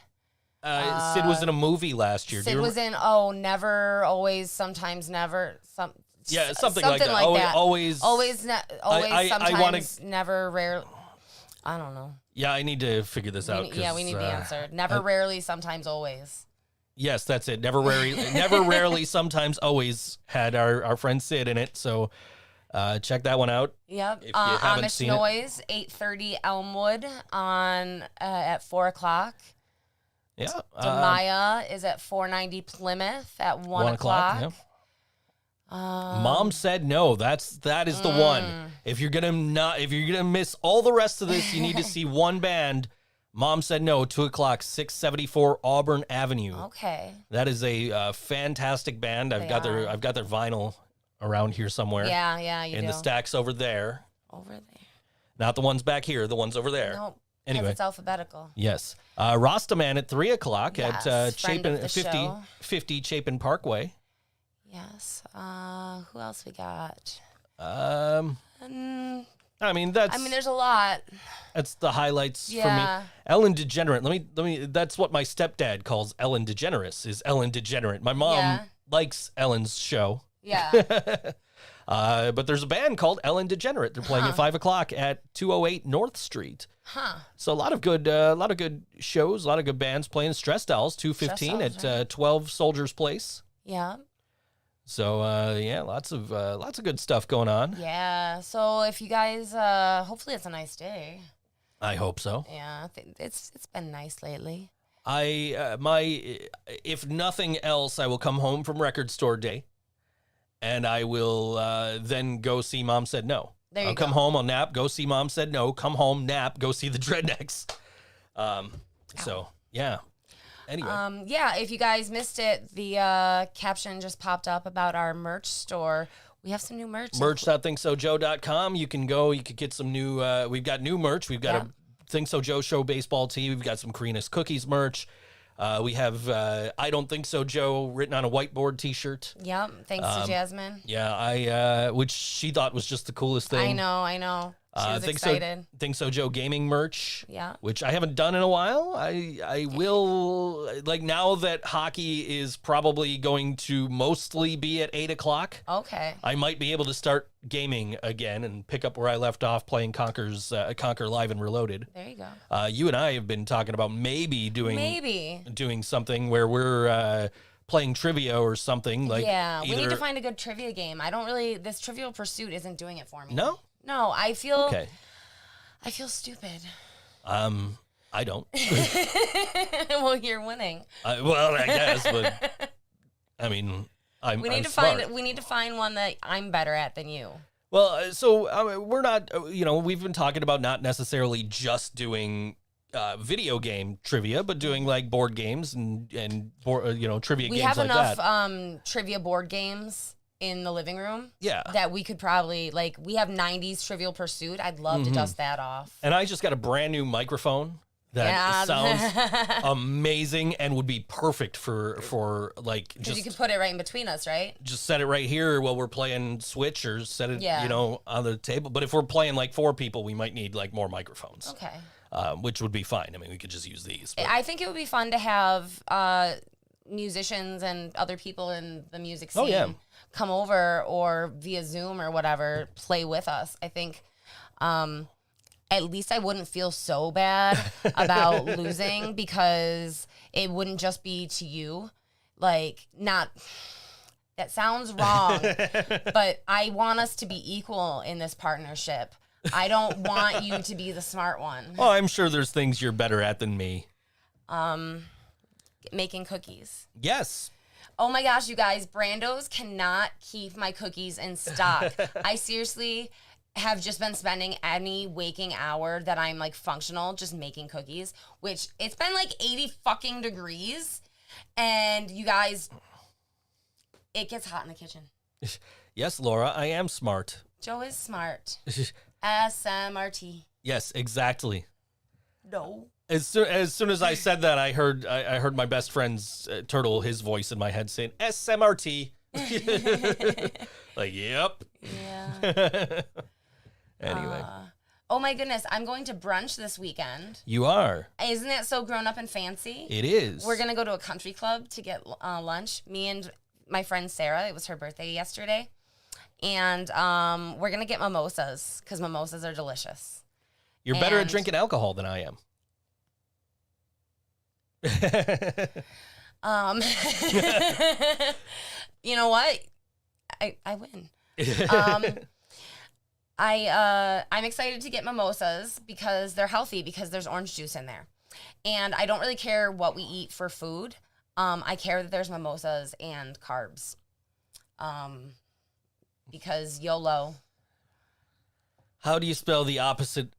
Sid was in a movie last year. Sid was in Never, Always, Sometimes Never. Something like that. Always, sometimes, never, rarely. I don't know. Yeah, I need to figure this out. We need the answer. Never, rarely, sometimes, always. Yes, that's it. Never, rarely, sometimes, always had our friend Sid in it. So check that one out. Yep. If you haven't Amish seen Noise, 8:30 Elmwood at 4 o'clock. Yeah. Demaya is at 490 Plymouth at 1 o'clock. Yeah. Mom Said No. That is the one. If you're gonna miss all the rest of this, you need to see one band. Mom Said No, 2 o'clock, 674 Auburn Avenue. Okay. That is a fantastic band. I've got their vinyl around here somewhere. Yeah, you in do. the stacks over there. Over there. Not the ones back here, the ones over there. Nope. Anyway, it's alphabetical. yes. Rastaman at 3 o'clock Yes, at friend of the show. 50 Chapin Parkway. Yes. Who else we got? I mean there's a lot. that's the highlights for Yeah. me. Ellen DeGenerate. Let me. That's what my stepdad calls Ellen DeGeneres. Is Ellen DeGenerate? My mom Yeah. likes Ellen's show. Yeah. But there's a band called Ellen DeGenerate. They're playing at 5 o'clock at 208 North Street. Huh. So a lot of good shows, a lot of good bands playing. Stress Dolls 215 Stress Dolls, at 12 Soldiers Place. Yeah. So yeah, lots of good stuff going on. Yeah. So if you guys, hopefully it's a nice day. I hope so. Yeah, I think it's been nice lately. If nothing else, I will come home from record store day, and I will then go see Mom Said No. I'll come home, I'll nap, go see Mom Said No, come home, nap, go see the Dreadnecks. So yeah. Anyway. Yeah, if you guys missed it, the caption just popped up about our merch store. We have some new merch. Merch.ThinkSoJoe.com. You can go. You could get some new. We've got new merch. We've got a Think So Joe Show baseball tee. We've got some Karina's Cookies merch. We have I Don't Think So Joe written on a whiteboard T-shirt. Yep. Thanks to Jasmine. Yeah, which she thought was just the coolest thing. I know. She was excited. Think So Joe gaming merch. Yeah. Which I haven't done in a while. I will, like, now that hockey is probably going to mostly be at 8 o'clock. Okay. I might be able to start gaming again and pick up where I left off playing Conquer Live and Reloaded. There you go. You and I have been talking about maybe doing something where we're playing trivia or something. Like, yeah, we need to find a good trivia game. This Trivial Pursuit isn't doing it for me. No, I feel stupid. I don't. Well, you're winning. Well, I guess, but I mean, we need to find one that I'm better at than you. Well, so we're not. We've been talking about not necessarily just doing video game trivia, but doing like board games and trivia games like that. We have enough trivia board games in the living room. Yeah. That we could probably, like, we have 90s Trivial Pursuit. I'd love to dust that off. And I just got a brand new microphone that sounds amazing and would be perfect for like, just, you can put it right in between us, right? Just set it right here while we're playing Switch, or set it, on the table. But if we're playing like 4 people, we might need like more microphones. Okay. Which would be fine. I mean, we could just use these. But I think it would be fun to have musicians and other people in the music scene come over, or via Zoom or whatever, play with us. I think at least I wouldn't feel so bad about losing, because it wouldn't just be to you. Like, that sounds wrong, but I want us to be equal in this partnership. I don't want you to be the smart one. Oh, I'm sure there's things you're better at than me. Making cookies. Yes. Oh my gosh, you guys, Brando's cannot keep my cookies in stock. I seriously have just been spending any waking hour that I'm like functional just making cookies, which it's been like 80 fucking degrees. And you guys, it gets hot in the kitchen. Yes, Laura, I am smart. Joe is smart. SMRT. Yes, exactly. No. As soon as I said that, I heard my best friend's Turtle, his voice in my head saying SMRT. Like, yep. Yeah. Anyway. Oh my goodness, I'm going to brunch this weekend. You are. Isn't it so grown up and fancy? It is. We're going to go to a country club to get lunch. Me and my friend Sarah, it was her birthday yesterday. And we're going to get mimosas, because mimosas are delicious. You're better at drinking alcohol than I am. You know what? I win. I'm excited to get mimosas because they're healthy, because there's orange juice in there. And I don't really care what we eat for food. I care that there's mimosas and carbs. Because YOLO. How do you spell the opposite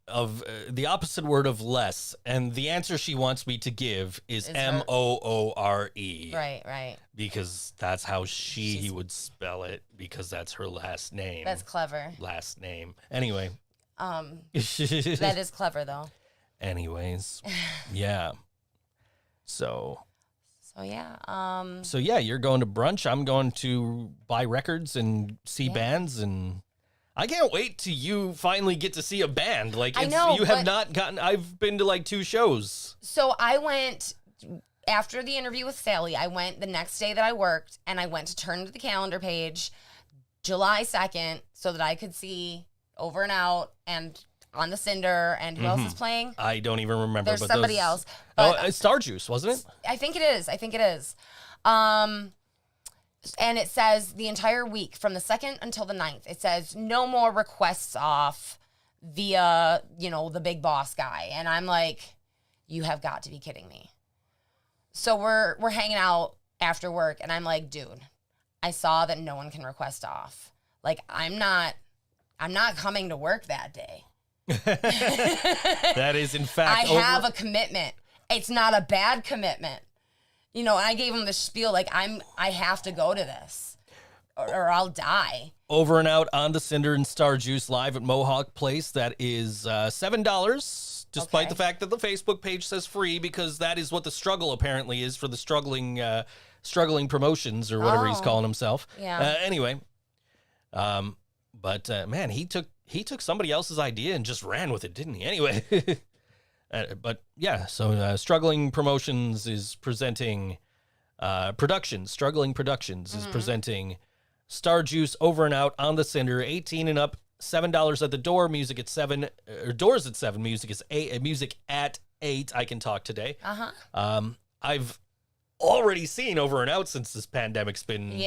word of less? And the answer she wants me to give is Moore. Right. Because that's how he would spell it, because that's her last name. That's clever. Last name. Anyway. That is clever, though. Anyways. Yeah. So yeah. So yeah, you're going to brunch. I'm going to buy records and see bands, and I can't wait till you finally get to see a band. Like, I know, you have not gotten. I've been to like 2 shows. So I went after the interview with Sally. I went the next day that I worked, and I went to turn to the calendar page, July 2nd, so that I could see Over and Out and On the Cinder, and who else is playing? I don't even remember. There's somebody else. But it's Starjuice, wasn't it? I think it is. And it says the entire week from the 2nd until the 9th, it says no more requests off via, the big boss guy. And I'm like, you have got to be kidding me. So we're hanging out after work, and I'm like, dude, I saw that no one can request off. Like, I'm not coming to work that day. That is, in fact, I have a commitment. It's not a bad commitment. And I gave him the spiel, like, I have to go to this or I'll die. Over and out on the Cinder and Star Juice live at Mohawk Place. That is $7, despite the fact that the Facebook page says free, because that is what the struggle apparently is for the struggling promotions or whatever he's calling himself. Yeah. Anyway, but man, he took somebody else's idea and just ran with it, didn't he? Anyway. But yeah, so Struggling Promotions is presenting Struggling Productions is presenting Star Juice Over and Out on the Cinder, 18 and up, $7 at the door, music at 7, or doors at 7, music is 8, music at 8. I can talk today. I've already seen Over and Out since this pandemic's been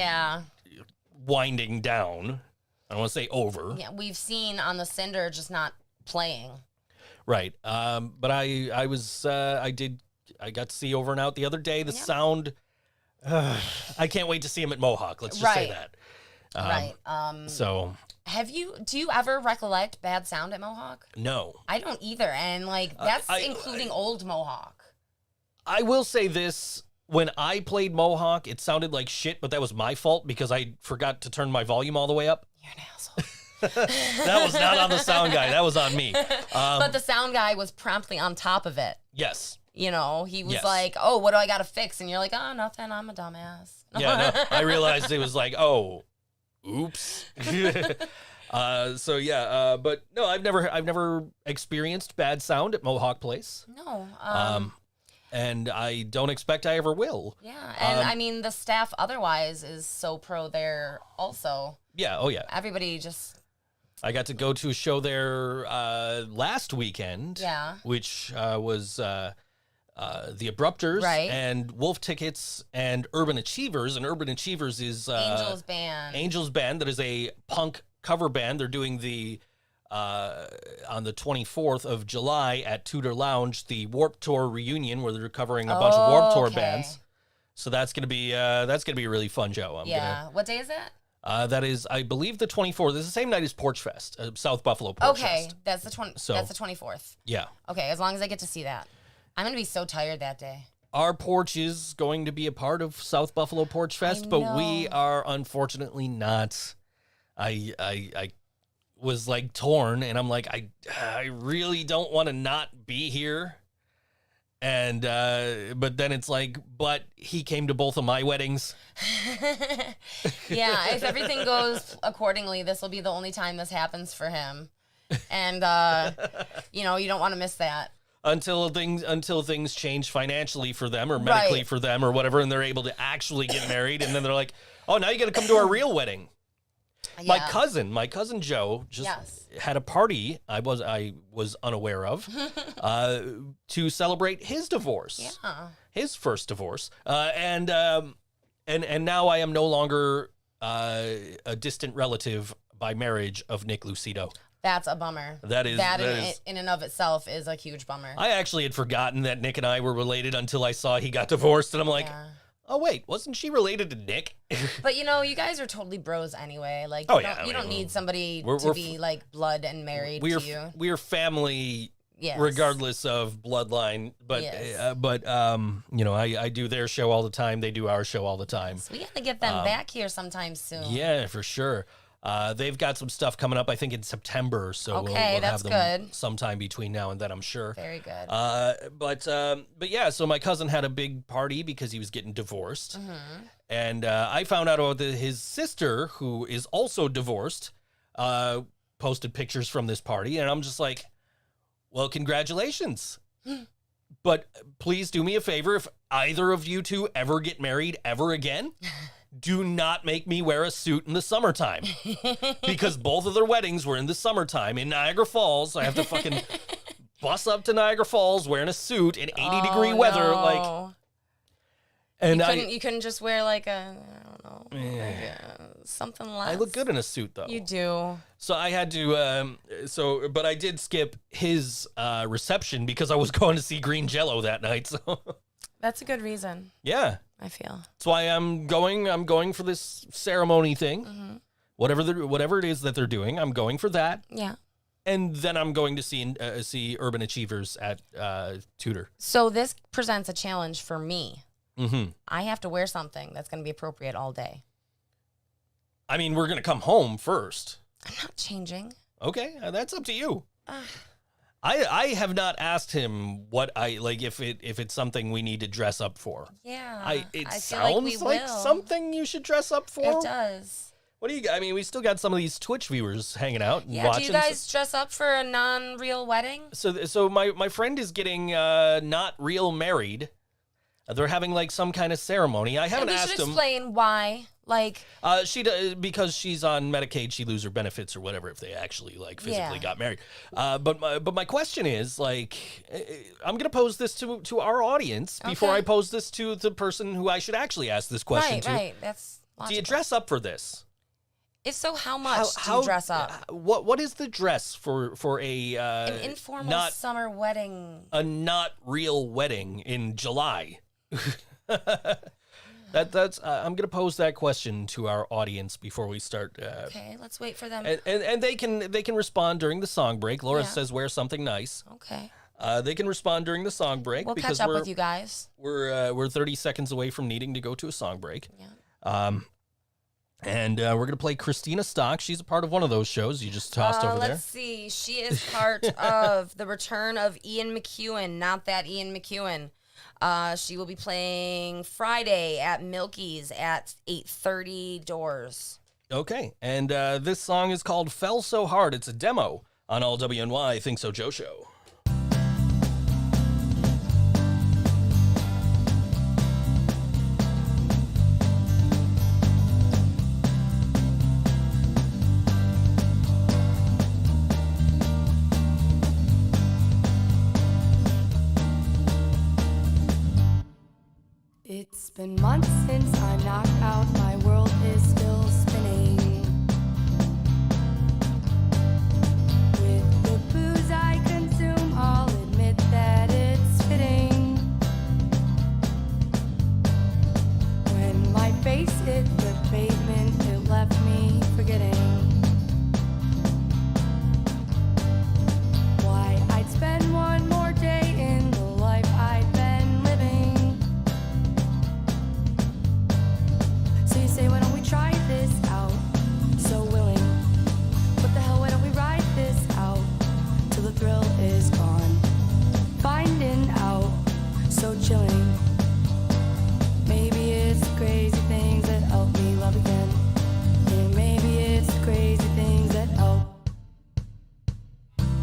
winding down. I don't want to say over. Yeah, we've seen on the Cinder, just not playing. Right. But I got to see Over and Out the other day. The sound, I can't wait to see him at Mohawk. Let's just say that. Right. So do you ever recollect bad sound at Mohawk? No. I don't either. And that's including old Mohawk. I will say this. When I played Mohawk, it sounded like shit, but that was my fault because I forgot to turn my volume all the way up. You're an asshole. That was not on the sound guy. That was on me. But the sound guy was promptly on top of it. Yes. He was like, oh, what do I got to fix? And you're like, oh, nothing. I'm a dumbass. Yeah, no, I realized it was like, oh, oops. So yeah, but no, I've never experienced bad sound at Mohawk Place. No. And I don't expect I ever will. Yeah, and I mean, the staff otherwise is so pro there also. Yeah, oh yeah. Everybody just... I got to go to a show there last weekend, which was the Abrupters and Wolf Tickets and Urban Achievers. And Urban Achievers is Angel's Band. Angel's Band, that is a punk cover band. They're doing the on the 24th of July at Tudor Lounge, the Warped Tour reunion, where they're covering a bunch of Warped Tour bands. So that's gonna be a really fun show. What day is it? That is, I believe, the 24th. It's the same night as Porch Fest, South Buffalo Porch Fest. Okay, that's the 24th. Yeah. Okay, as long as I get to see that. I'm going to be so tired that day. Our porch is going to be a part of South Buffalo Porch Fest, but we are unfortunately not. I was like torn, and I'm like, I really don't want to not be here. And but then it's like, but he came to both of my weddings. Yeah, if everything goes accordingly, this will be the only time this happens for him. And you don't want to miss that. Until things change financially for them or medically for them or whatever, and they're able to actually get married, and then they're like, oh, now you got to come to our real wedding. Yeah. My cousin Joe just had a party I was unaware of to celebrate his divorce, his first divorce, and now I am no longer a distant relative by marriage of Nick Lucido. That's a bummer. That is in and of itself is a huge bummer. I actually had forgotten that Nick and I were related until I saw he got divorced, and I'm like. Yeah. Oh, wait, wasn't she related to Nick? But, you guys are totally bros anyway. Like, you don't need somebody to be, like, blood and married to you. We're family regardless of bloodline. But, I do their show all the time. They do our show all the time. So we got to get them back here sometime soon. Yeah, for sure. They've got some stuff coming up, I think, in September, so we'll have them good. Sometime between now and then, I'm sure. Very good. But yeah, so my cousin had a big party because he was getting divorced, and I found out about his sister, who is also divorced, posted pictures from this party, and I'm just like, well, congratulations. But please do me a favor, if either of you two ever get married ever again, do not make me wear a suit in the summertime, because both of their weddings were in the summertime in Niagara Falls. I have to fucking bus up to Niagara Falls wearing a suit in 80-degree weather. No. And you couldn't just wear like a, I don't don't know. Like, something less. I look good in a suit, though. You do. So I had to, but I did skip his reception because I was going to see Green Jello that night. So That's a good reason, yeah, I feel. that's why I'm going for this ceremony thing. Mm-hmm. Whatever it is that they're doing, I'm going for that. Yeah. And then I'm going to see Urban Achievers at Tudor. So this presents a challenge for me. Mm-hmm. I have to wear something that's going to be appropriate all day. I mean, we're going to come home first. I'm not changing. Okay, that's up to you. I have not asked him what I like if it's something we need to dress up for. Yeah. It I feel sounds like will. something you should dress up for. It does. What do you? I mean, we still got some of these Twitch viewers hanging out and Yeah. watching. Do you guys dress up for a non-real wedding? So my friend is getting not real married. They're having like some kind of ceremony. I haven't asked him. We should explain why. Like, because she's on Medicaid, she loses her benefits or whatever if they actually like physically got married. But my question is like, I'm gonna pose this to our audience before I pose this to the person who I should actually ask this question to. Right. That's logical. Do you dress up for this? If so, how much do you dress up? What is the dress for a An informal summer wedding. A not real wedding in July? That's I'm gonna pose that question to our audience before we start. Okay, let's wait for them. And they can respond during the song break. Laura says wear something nice. Okay. They can respond during the song break. We'll because catch up with you guys. We're 30 seconds away from needing to go to a song break. Yeah. And we're gonna play Christina Stock. She's a part of one of those shows you just tossed over there. Let's see. She is part of the return of Ian McEwen. Not that Ian McEwen. She will be playing Friday at Milky's at 8:30 doors. Okay, and this song is called "Fell So Hard." It's a demo on All WNY ThinkSoJoE Show. It's been months since I knocked out, my world is still spinning. With the booze I consume, I'll admit that it's fitting. When my face hit the pavement, it left me forgetting why I'd spend one more day in the life I'd been living. So you say, why don't we try this out? So willing. What the hell, why don't we ride this out till the thrill is gone? Finding out, so chilling. Maybe it's the crazy things that help me love again. And maybe it's the crazy things that help.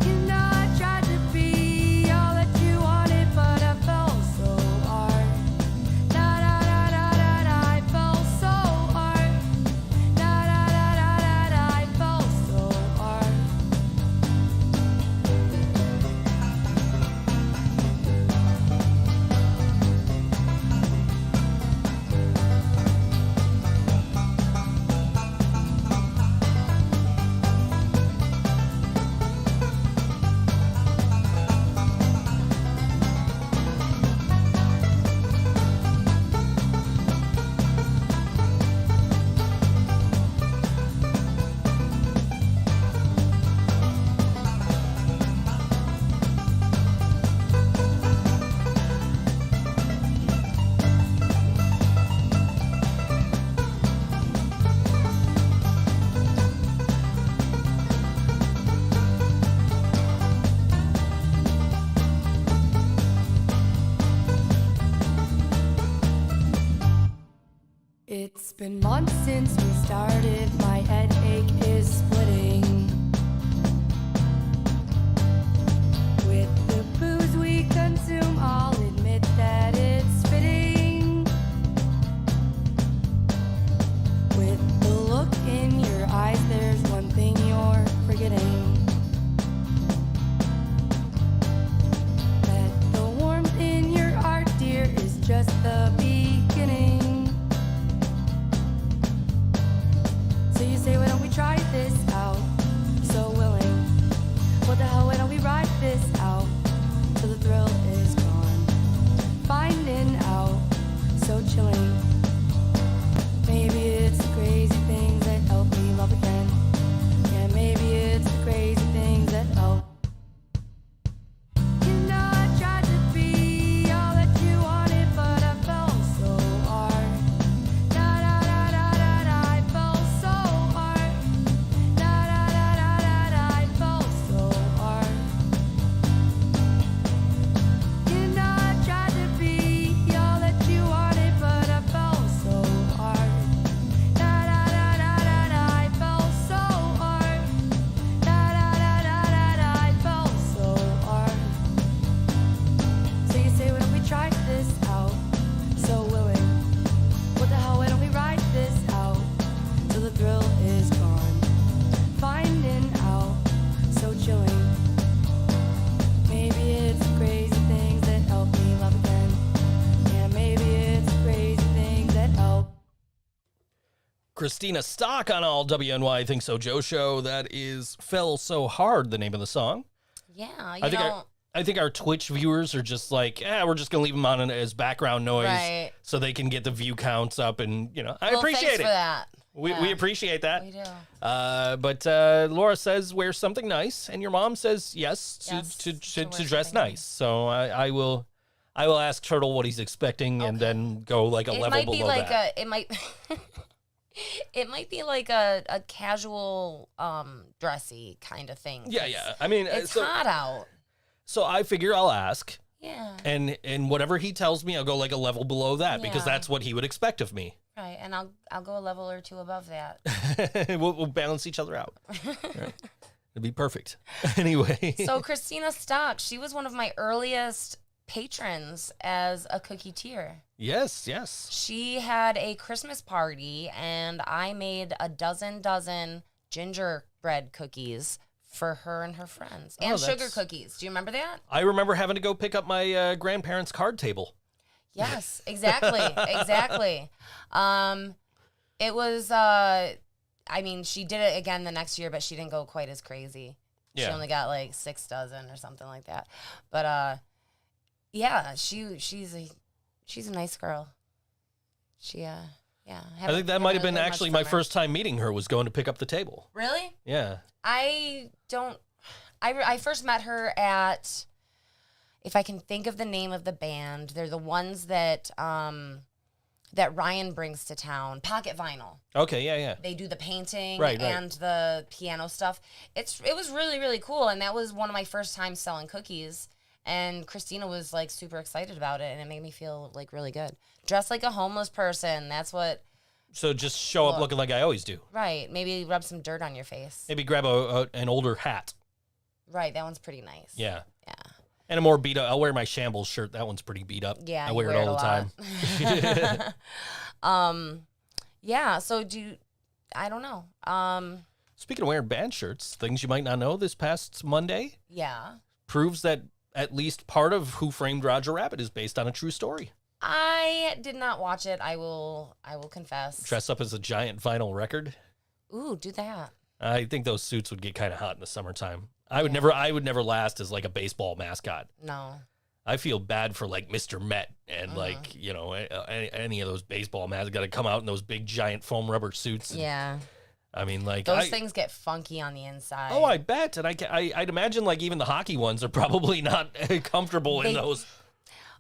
And I tried to be all that you wanted, but I fell so hard. Da da da da da da, I fell so hard. Da da da da da da, I fell so hard. It's been months since we started, my headache is splitting. With the booze we consume, I'll admit that it's fitting. With the look in your eyes, there's one thing you're forgetting. That the warmth in your heart, dear, is just the beginning. Christina Stock on all WNY Think So Joe show. That is Fell So Hard, the name of the song. Yeah, I think our Twitch viewers are just like, we're just going to leave them on as background noise so they can get the view counts up. And, I appreciate thanks it. for that. We appreciate that. We do. But Laura says, wear something nice. And your mom says, yes, to dress nice. So I will ask Turtle what he's expecting and then go like a level below that. It might be like a casual, dressy kind of thing. Yeah. I mean, it's hot out. So I figure I'll ask. Yeah. And whatever he tells me, I'll go like a level below that because that's what he would expect of me. Right, and I'll go a level or two above that. we'll balance each other out. Right. It'd be perfect. Anyway. So Christina Stock, she was one of my earliest patrons as a cookie tier. Yes. She had a Christmas party, and I made a dozen gingerbread cookies for her and her friends. And sugar cookies. Do you remember that? I remember having to go pick up my grandparents' card table. Yes, exactly. It was, I mean, she did it again the next year, but she didn't go quite as crazy. Yeah. She only got like 6 dozen or something like that. But, yeah, she's a nice girl. I think that might have been actually my first time meeting her was going to pick up the table. Really? Yeah. I first met her at, if I can think of the name of the band, they're the ones that that Ryan brings to town, Pocket Vinyl. Okay, yeah. They do the painting right. and the piano stuff. It was really, really cool, and that was one of my first times selling cookies. And Christina was like super excited about it, and it made me feel like really good. Dress like a homeless person. That's what. So just show up looking like I always do. Right. Maybe rub some dirt on your face. Maybe grab an older hat. Right. That one's pretty nice. Yeah. And a more beat up. I'll wear my Shambles shirt. That one's pretty beat up. Yeah. I wear it all the time. Yeah. So I don't know. Speaking of wearing band shirts, things you might not know this past Monday. Yeah. Proves that at least part of Who Framed Roger Rabbit is based on a true story. I did not watch it. I will confess. Dress up as a giant vinyl record. Ooh, do that. I think those suits would get kind of hot in the summertime. I would never last as like a baseball mascot. No. I feel bad for like Mr. Met and like, any of those baseball mascots got to come out in those big giant foam rubber suits. Yeah. I mean, like those things get funky on the inside. Oh, I bet. And I'd imagine like even the hockey ones are probably not comfortable in those.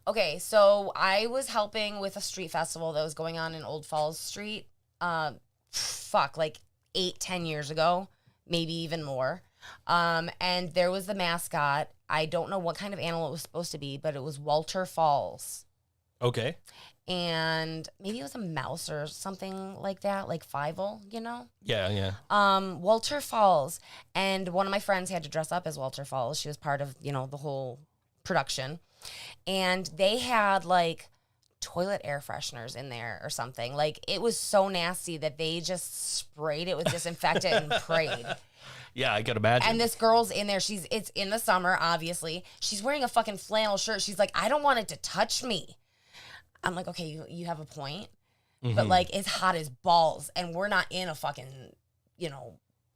Okay, so I was helping with a street festival that was going on in Old Falls Street. Like 8-10 years ago, maybe even more. And there was the mascot. I don't know what kind of animal it was supposed to be, but it was Walter Falls. Okay. And maybe it was a mouse or something like that, like Fievel, Yeah. Walter Falls. And one of my friends had to dress up as Walter Falls. She was part of, the whole production. And they had like toilet air fresheners in there or something. Like it was so nasty that they just sprayed it with disinfectant and prayed. Yeah, I could imagine. And this girl's in there. It's in the summer, obviously. She's wearing a fucking flannel shirt. She's like, I don't want it to touch me. I'm like, okay, you have a point. Mm-hmm. But like, it's hot as balls, and we're not in a fucking,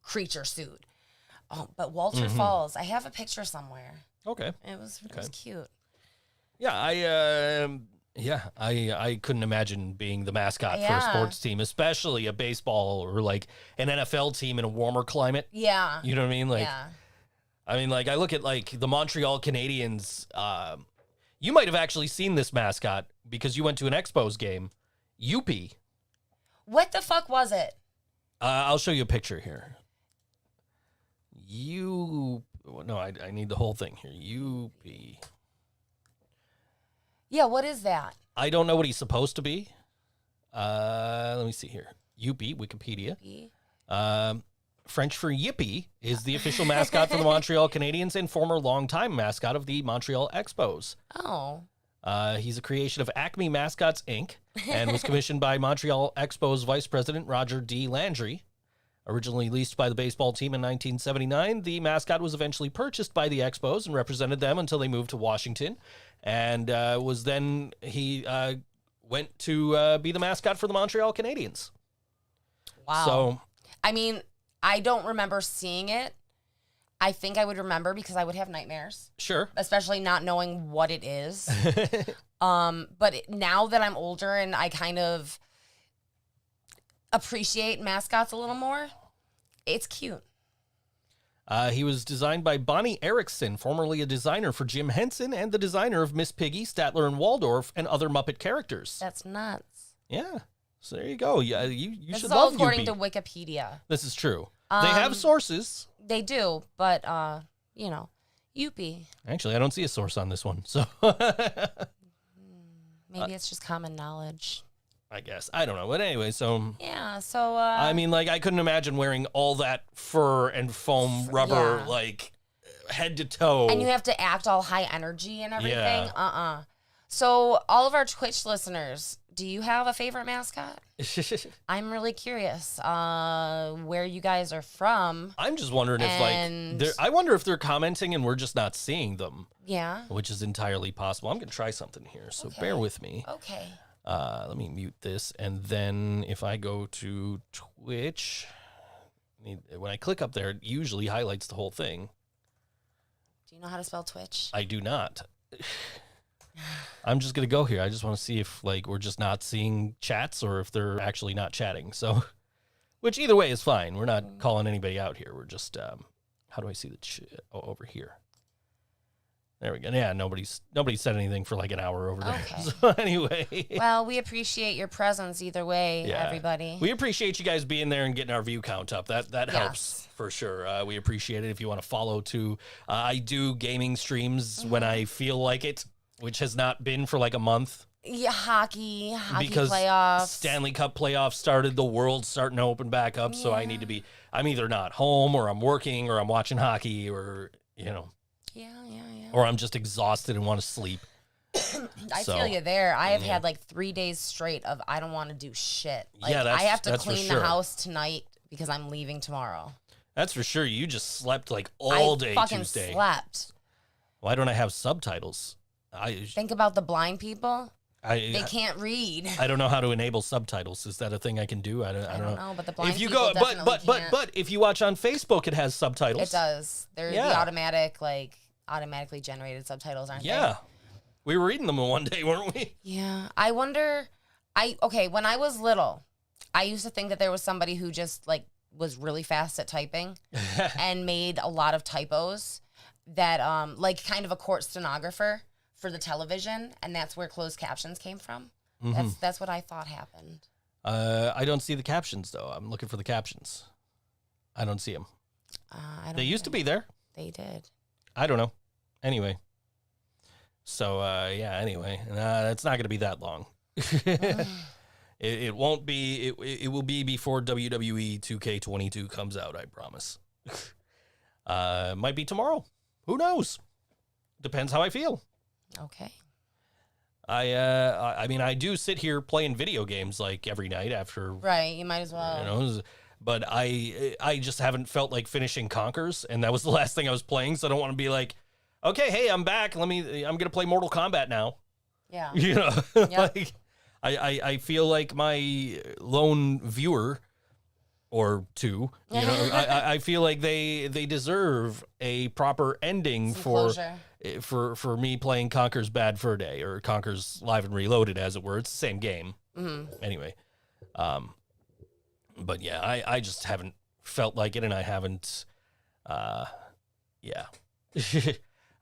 creature suit. Oh, but Walter Falls, I have a picture somewhere. Okay. It was cute. Yeah, I couldn't imagine being the mascot for a sports team, especially a baseball or like an NFL team in a warmer climate. Yeah. You know what I mean? Like, I mean, like I look at like the Montreal Canadiens. You might have actually seen this mascot because you went to an Expos game. Youppi. What the fuck was it? I'll show you a picture here. I need the whole thing here. Youppi. Yeah, what is that? I don't know what he's supposed to be. Let me see here. Youppi, Wikipedia. French for Yippee is the official mascot for the Montreal Canadiens and former longtime mascot of the Montreal Expos. Oh. He's a creation of Acme Mascots, Inc. and was commissioned by Montreal Expos Vice President Roger D. Landry. Originally leased by the baseball team in 1979, the mascot was eventually purchased by the Expos and represented them until they moved to Washington. And he went to be the mascot for the Montreal Canadiens. Wow. So, I mean, I don't remember seeing it. I think I would remember because I would have nightmares, sure. especially not knowing what it is. But now that I'm older and I kind of appreciate mascots a little more, it's cute. He was designed by Bonnie Erickson, formerly a designer for Jim Henson and the designer of Miss Piggy, Statler and Waldorf, and other Muppet characters. That's nuts. Yeah. So there you go. Yeah, you This should is all love according Youppi. to Wikipedia. This is true. They have sources. They do, but you know, Youppi. Actually, I don't see a source on this one, so Maybe it's just common knowledge. I guess. I don't know. But anyway, so Yeah, so I mean, like, I couldn't imagine wearing all that fur and foam rubber, yeah. like, head to toe. and you have to act all high energy and everything. Yeah. So all of our Twitch listeners, do you have a favorite mascot? I'm really curious where you guys are from. I'm just wondering if, And- like, I wonder if they're commenting and we're just not seeing them, Yeah. which is entirely possible. I'm going to try something here, so Okay. bear with me. Okay. Let me mute this, and then if I go to Twitch, when I click up there, it usually highlights the whole thing. Do you know how to spell Twitch? I do not. I'm just going to go here. I just want to see if, like, we're just not seeing chats or if they're actually not chatting. So, which either way is fine. We're not calling anybody out here. We're just, how do I see the over here? There we go. Yeah, nobody said anything for like an hour over there. Okay. So anyway. Well, we appreciate your presence either way, Yeah. everybody. We appreciate you guys being there and getting our view count up. That helps Yes. for sure. We appreciate it. If you want to follow too, I do gaming streams when I feel like it, which has not been for like a month. Yeah, hockey Because playoffs. Stanley Cup playoffs started, the world's starting to open back up, so I need to be, I'm either not home or I'm working or I'm watching hockey or, you know, Yeah. or I'm just exhausted and want to sleep. I So, feel you there. I have yeah. had like 3 days straight of I don't want to do shit. Like, Yeah, I have to that's for clean sure. the house tonight because I'm leaving tomorrow. That's for sure. You just slept like all day I fucking Tuesday. slept. Why don't I have subtitles? Think about the blind people. They I can't read. I don't know how to enable subtitles. Is that a thing I can do? I don't know. But the blind If you people go, but definitely can't. but if you watch on Facebook, it has subtitles. It does. They're Yeah. the automatically generated subtitles, aren't Yeah, we were reading them one day, weren't we? they? Yeah. I wonder. When I was little, I used to think that there was somebody who just like was really fast at typing and made a lot of typos that like kind of a court stenographer for the television, and that's where closed captions came from. That's what I thought happened. I don't see the captions though. I'm looking for the captions. I don't see them. I don't They used to either. be there. They did. I don't know. Anyway. So, yeah, anyway. It's not going to be that long. It won't be. It will be before WWE 2K22 comes out, I promise. Might be tomorrow. Who knows? Depends how I feel. Okay. I mean, I do sit here playing video games like every night after, Right. You might as well. you know, but I just haven't felt like finishing Conkers, and that was the last thing I was playing, so I don't want to be like, okay, hey, I'm back. I'm gonna play Mortal Kombat now. Yeah. You know, Yep. like I feel like my lone viewer or two, you know, I feel like they deserve a proper ending Some for closure. for me playing Conker's Bad Fur Day or Conker's Live and Reloaded, as it were. It's the same game. Anyway, but yeah, I just haven't felt like it, and I haven't, yeah,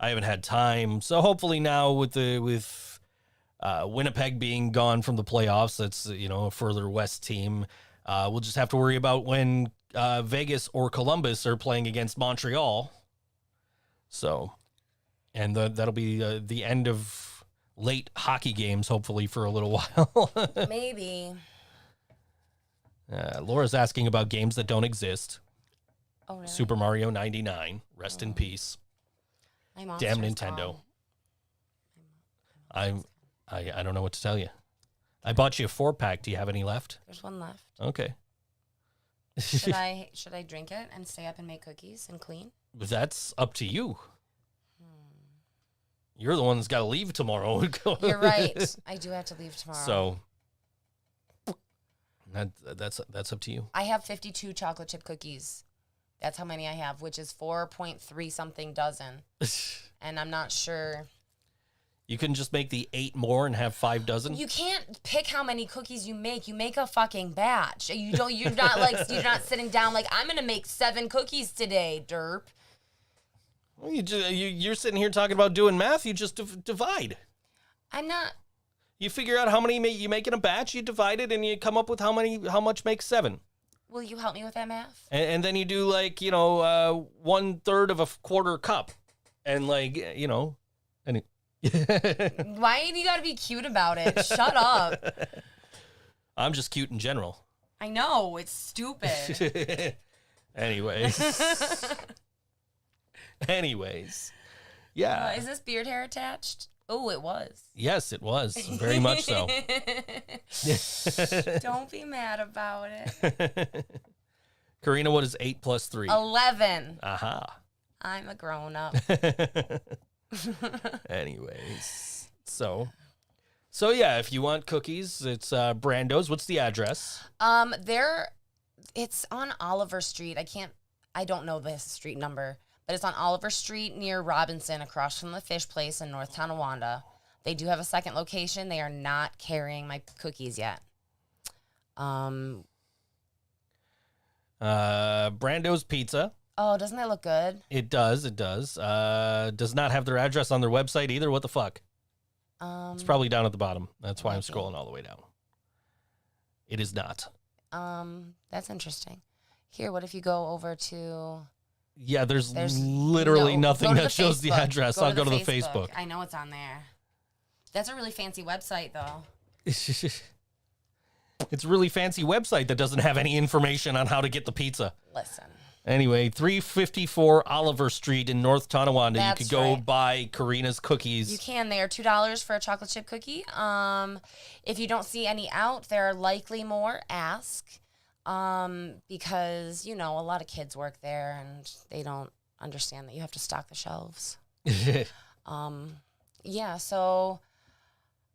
I haven't had time. So hopefully now with Winnipeg being gone from the playoffs, that's, you know, a further west team. We'll just have to worry about when Vegas or Columbus are playing against Montreal. So, and that'll be the end of late hockey games, hopefully, for a little while. Maybe. Laura's asking about games that don't exist. Oh, really? Super Mario 99, rest in peace. My monster's Damn Nintendo. gone. I don't know what to tell you. I bought you a 4-pack. Do you have any left? There's one left. Okay. Should I drink it and stay up and make cookies and clean? That's up to you. You're the one that's got to leave tomorrow. You're right. I do have to leave tomorrow. So, That's up to you. I have 52 chocolate chip cookies. That's how many I have, which is 4.3 something dozen. And I'm not sure. You can just make the 8 more and have 5 dozen. You can't pick how many cookies you make. You make a fucking batch. You're not sitting down like, I'm gonna make 7 cookies today, derp. Well, you're sitting here talking about doing math. You just divide. I'm not. You figure out how many you make in a batch. You divide it, and you come up with how much makes 7. Will you help me with that math? And then you do 1/3 of a quarter cup, and and. Why do you gotta be cute about it? Shut up. I'm just cute in general. I know, it's stupid. Anyways. Yeah. Is this beard hair attached? Oh, it was. Yes, it was. Very much so. Don't be mad about it. Karina, what is 8 plus 3? 11. Aha. I'm a grown-up. Anyways. So yeah, if you want cookies, it's Brando's. What's the address? It's on Oliver Street. I don't know the street number, but it's on Oliver Street near Robinson, across from the Fish Place in North Tonawanda. They do have a second location. They are not carrying my cookies yet. Brando's Pizza. Oh, doesn't that look good? It does. Does not have their address on their website either. What the fuck? It's probably down at the bottom. That's why I'm scrolling all the way down. It is not. That's interesting. Here, what if you go over to... Yeah, there's literally nothing that shows the address. I'll go to the Facebook. I know it's on there. That's a really fancy website, though. It's a really fancy website that doesn't have any information on how to get the pizza. Listen. Anyway, 354 Oliver Street in North Tonawanda. That's you could go right. buy Karina's cookies. You can. They are $2 for a chocolate chip cookie. If you don't see any out, there are likely more. Ask. Because, a lot of kids work there and they don't understand that you have to stock the shelves. Yeah, so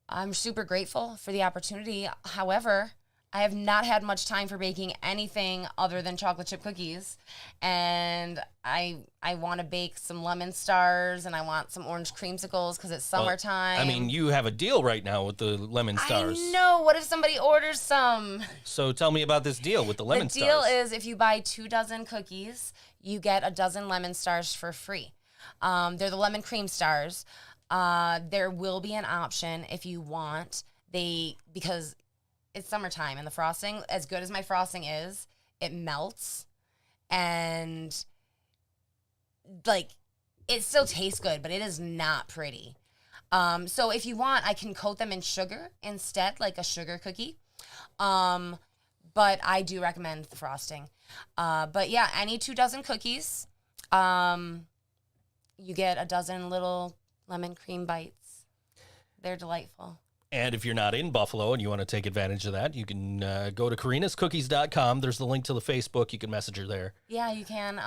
I'm super grateful for the opportunity. However, I have not had much time for baking anything other than chocolate chip cookies. And I want to bake some lemon stars and I want some orange creamsicles because it's summertime. I mean, you have a deal right now with the lemon stars. I know. What if somebody orders some? So tell me about this deal with the lemon stars. The deal is if you buy 2 dozen cookies, you get a dozen lemon stars for free. They're the lemon cream stars. There will be an option if you want. Because it's summertime and the frosting, as good as my frosting is, it melts and it still tastes good, but it is not pretty. So if you want, I can coat them in sugar instead, like a sugar cookie. But I do recommend the frosting. But yeah, any 2 dozen cookies, you get a dozen little lemon cream bites. They're delightful. And if you're not in Buffalo and you want to take advantage of that, you can go to karinascookies.com. There's the link to the Facebook. You can message her there. Yeah, you can.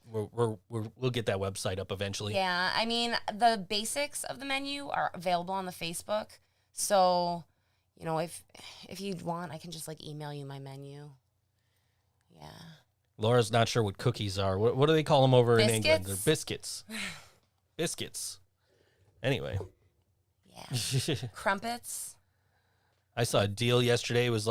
We'll get that website up eventually. Yeah, I mean, the basics of the menu are available on the Facebook. So, if you want, I can just email you my menu. Yeah. Laura's not sure what cookies are. What do they call them over in England? They're biscuits. Biscuits. Anyway. Yeah. Crumpets. I saw a deal yesterday. It was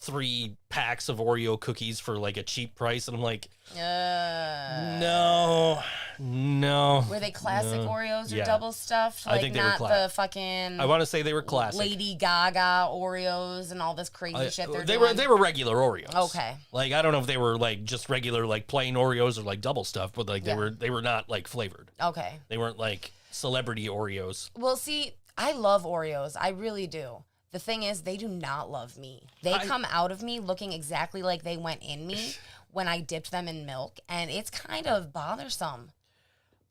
3 packs of Oreo cookies for a cheap price. And I'm like, no. Were they classic Oreos or Yeah. double stuffed? I think they were not the fucking I want to say they were classic. Lady Gaga Oreos and all this crazy shit they're doing. They were regular Oreos. Okay. I don't know if they were just regular plain Oreos or double stuffed, but they were not flavored. Okay. They weren't celebrity Oreos. Well, see, I love Oreos. I really do. The thing is, they do not love me. They come out of me looking exactly like they went in me when I dipped them in milk, and it's kind of bothersome.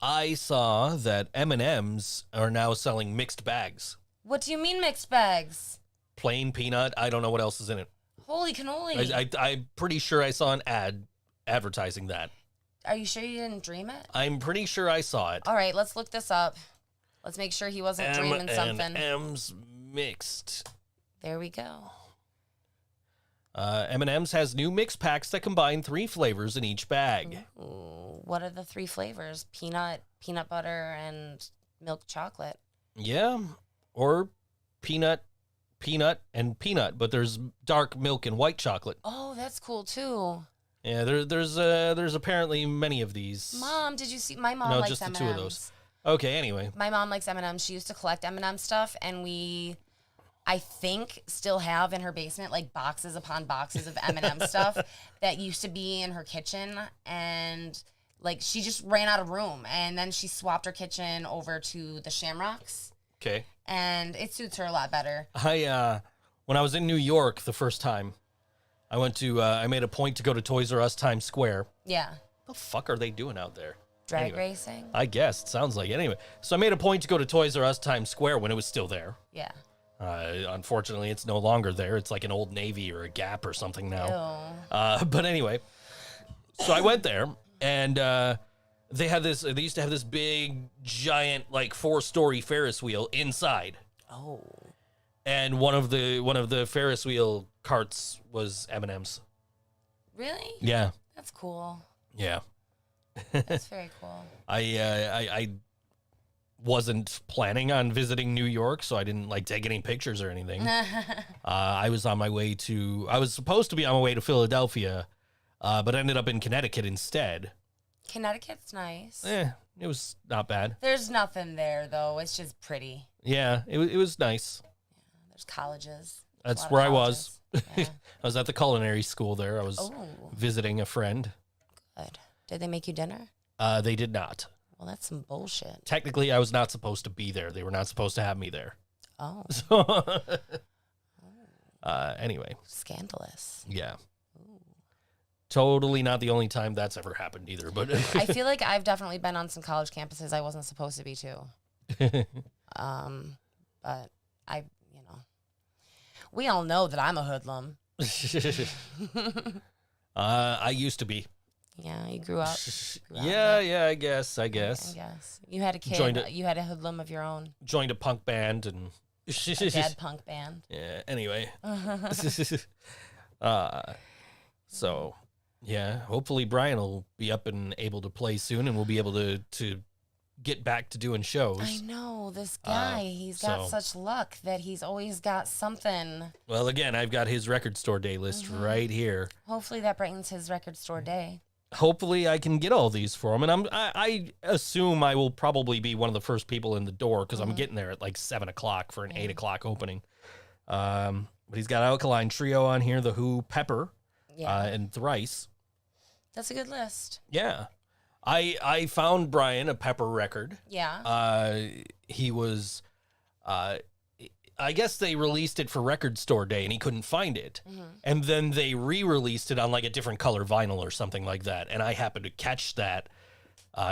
I saw that M&M's are now selling mixed bags. What do you mean mixed bags? Plain peanut. I don't know what else is in it. Holy cannoli. I'm pretty sure I saw an ad advertising that. Are you sure you didn't dream it? I'm pretty sure I saw it. All right, let's look this up. Let's make sure he wasn't dreaming something. M&M's mixed. There we go. M&M's has new mix packs that combine 3 flavors in each bag. Ooh, what are the 3 flavors? Peanut butter, and milk chocolate. Yeah, or peanut, and peanut, but there's dark milk and white chocolate. Oh, that's cool too. Yeah, there's apparently many of these. Mom, did you see? My mom No, likes just the M&Ms. 2 of those. Okay, anyway. My mom likes M&Ms. She used to collect M&M stuff, and I think, still have in her basement like boxes upon boxes of M&M stuff that used to be in her kitchen, and like she just ran out of room, and then she swapped her kitchen over to the Shamrocks. Okay. And it suits her a lot better. When I was in New York the first time, I made a point to go to Toys R Us Times Square. Yeah. What the fuck are they doing out there? Drag racing? I guess. It sounds like it. Anyway, so I made a point to go to Toys R Us Times Square when it was still there. Yeah. Unfortunately, it's no longer there. It's like an Old Navy or a Gap or something now. Ew. But anyway, so I went there, and they used to have this big, giant, like 4-story Ferris wheel inside. Oh. And one of the Ferris wheel carts was M&M's. Really? Yeah. That's cool. Yeah. That's very cool. I wasn't planning on visiting New York, so I didn't like take any pictures or anything. I was supposed to be on my way to Philadelphia, but ended up in Connecticut instead. Connecticut's nice. It was not bad. There's nothing there though. It's just pretty. Yeah, it was nice. There's colleges. That's where I was. Yeah. I was at the culinary school there. I was Oh. visiting a friend. Good. Did they make you dinner? They did not. Well, that's some bullshit. Technically, I was not supposed to be there. They were not supposed to have me there. Oh. So, anyway. Scandalous. Yeah. Totally not the only time that's ever happened either. But I feel like I've definitely been on some college campuses I wasn't supposed to be to. But we all know that I'm a hoodlum. I used to be. Yeah, you grew up. Yeah, I guess. I guess. You had a kid. You had a hoodlum of your own. Joined a punk band and A dad punk band. Yeah, anyway. So, yeah, hopefully Brian will be up and able to play soon, and we'll be able to get back to doing shows. I know, this guy, he's got such luck that he's always got something. Well, again, I've got his record store day list right here. Hopefully that brightens his record store day. Hopefully I can get all these for him, and I assume I will probably be one of the first people in the door because I'm getting there at like 7 o'clock for an 8 o'clock opening. But he's got Alkaline Trio on here, The Who, Pepper, and Thrice. That's a good list. Yeah. I found Brian a Pepper record. Yeah. He was, I guess they released it for Record Store Day and he couldn't find it. And then they re-released it on like a different color vinyl or something like that. And I happened to catch that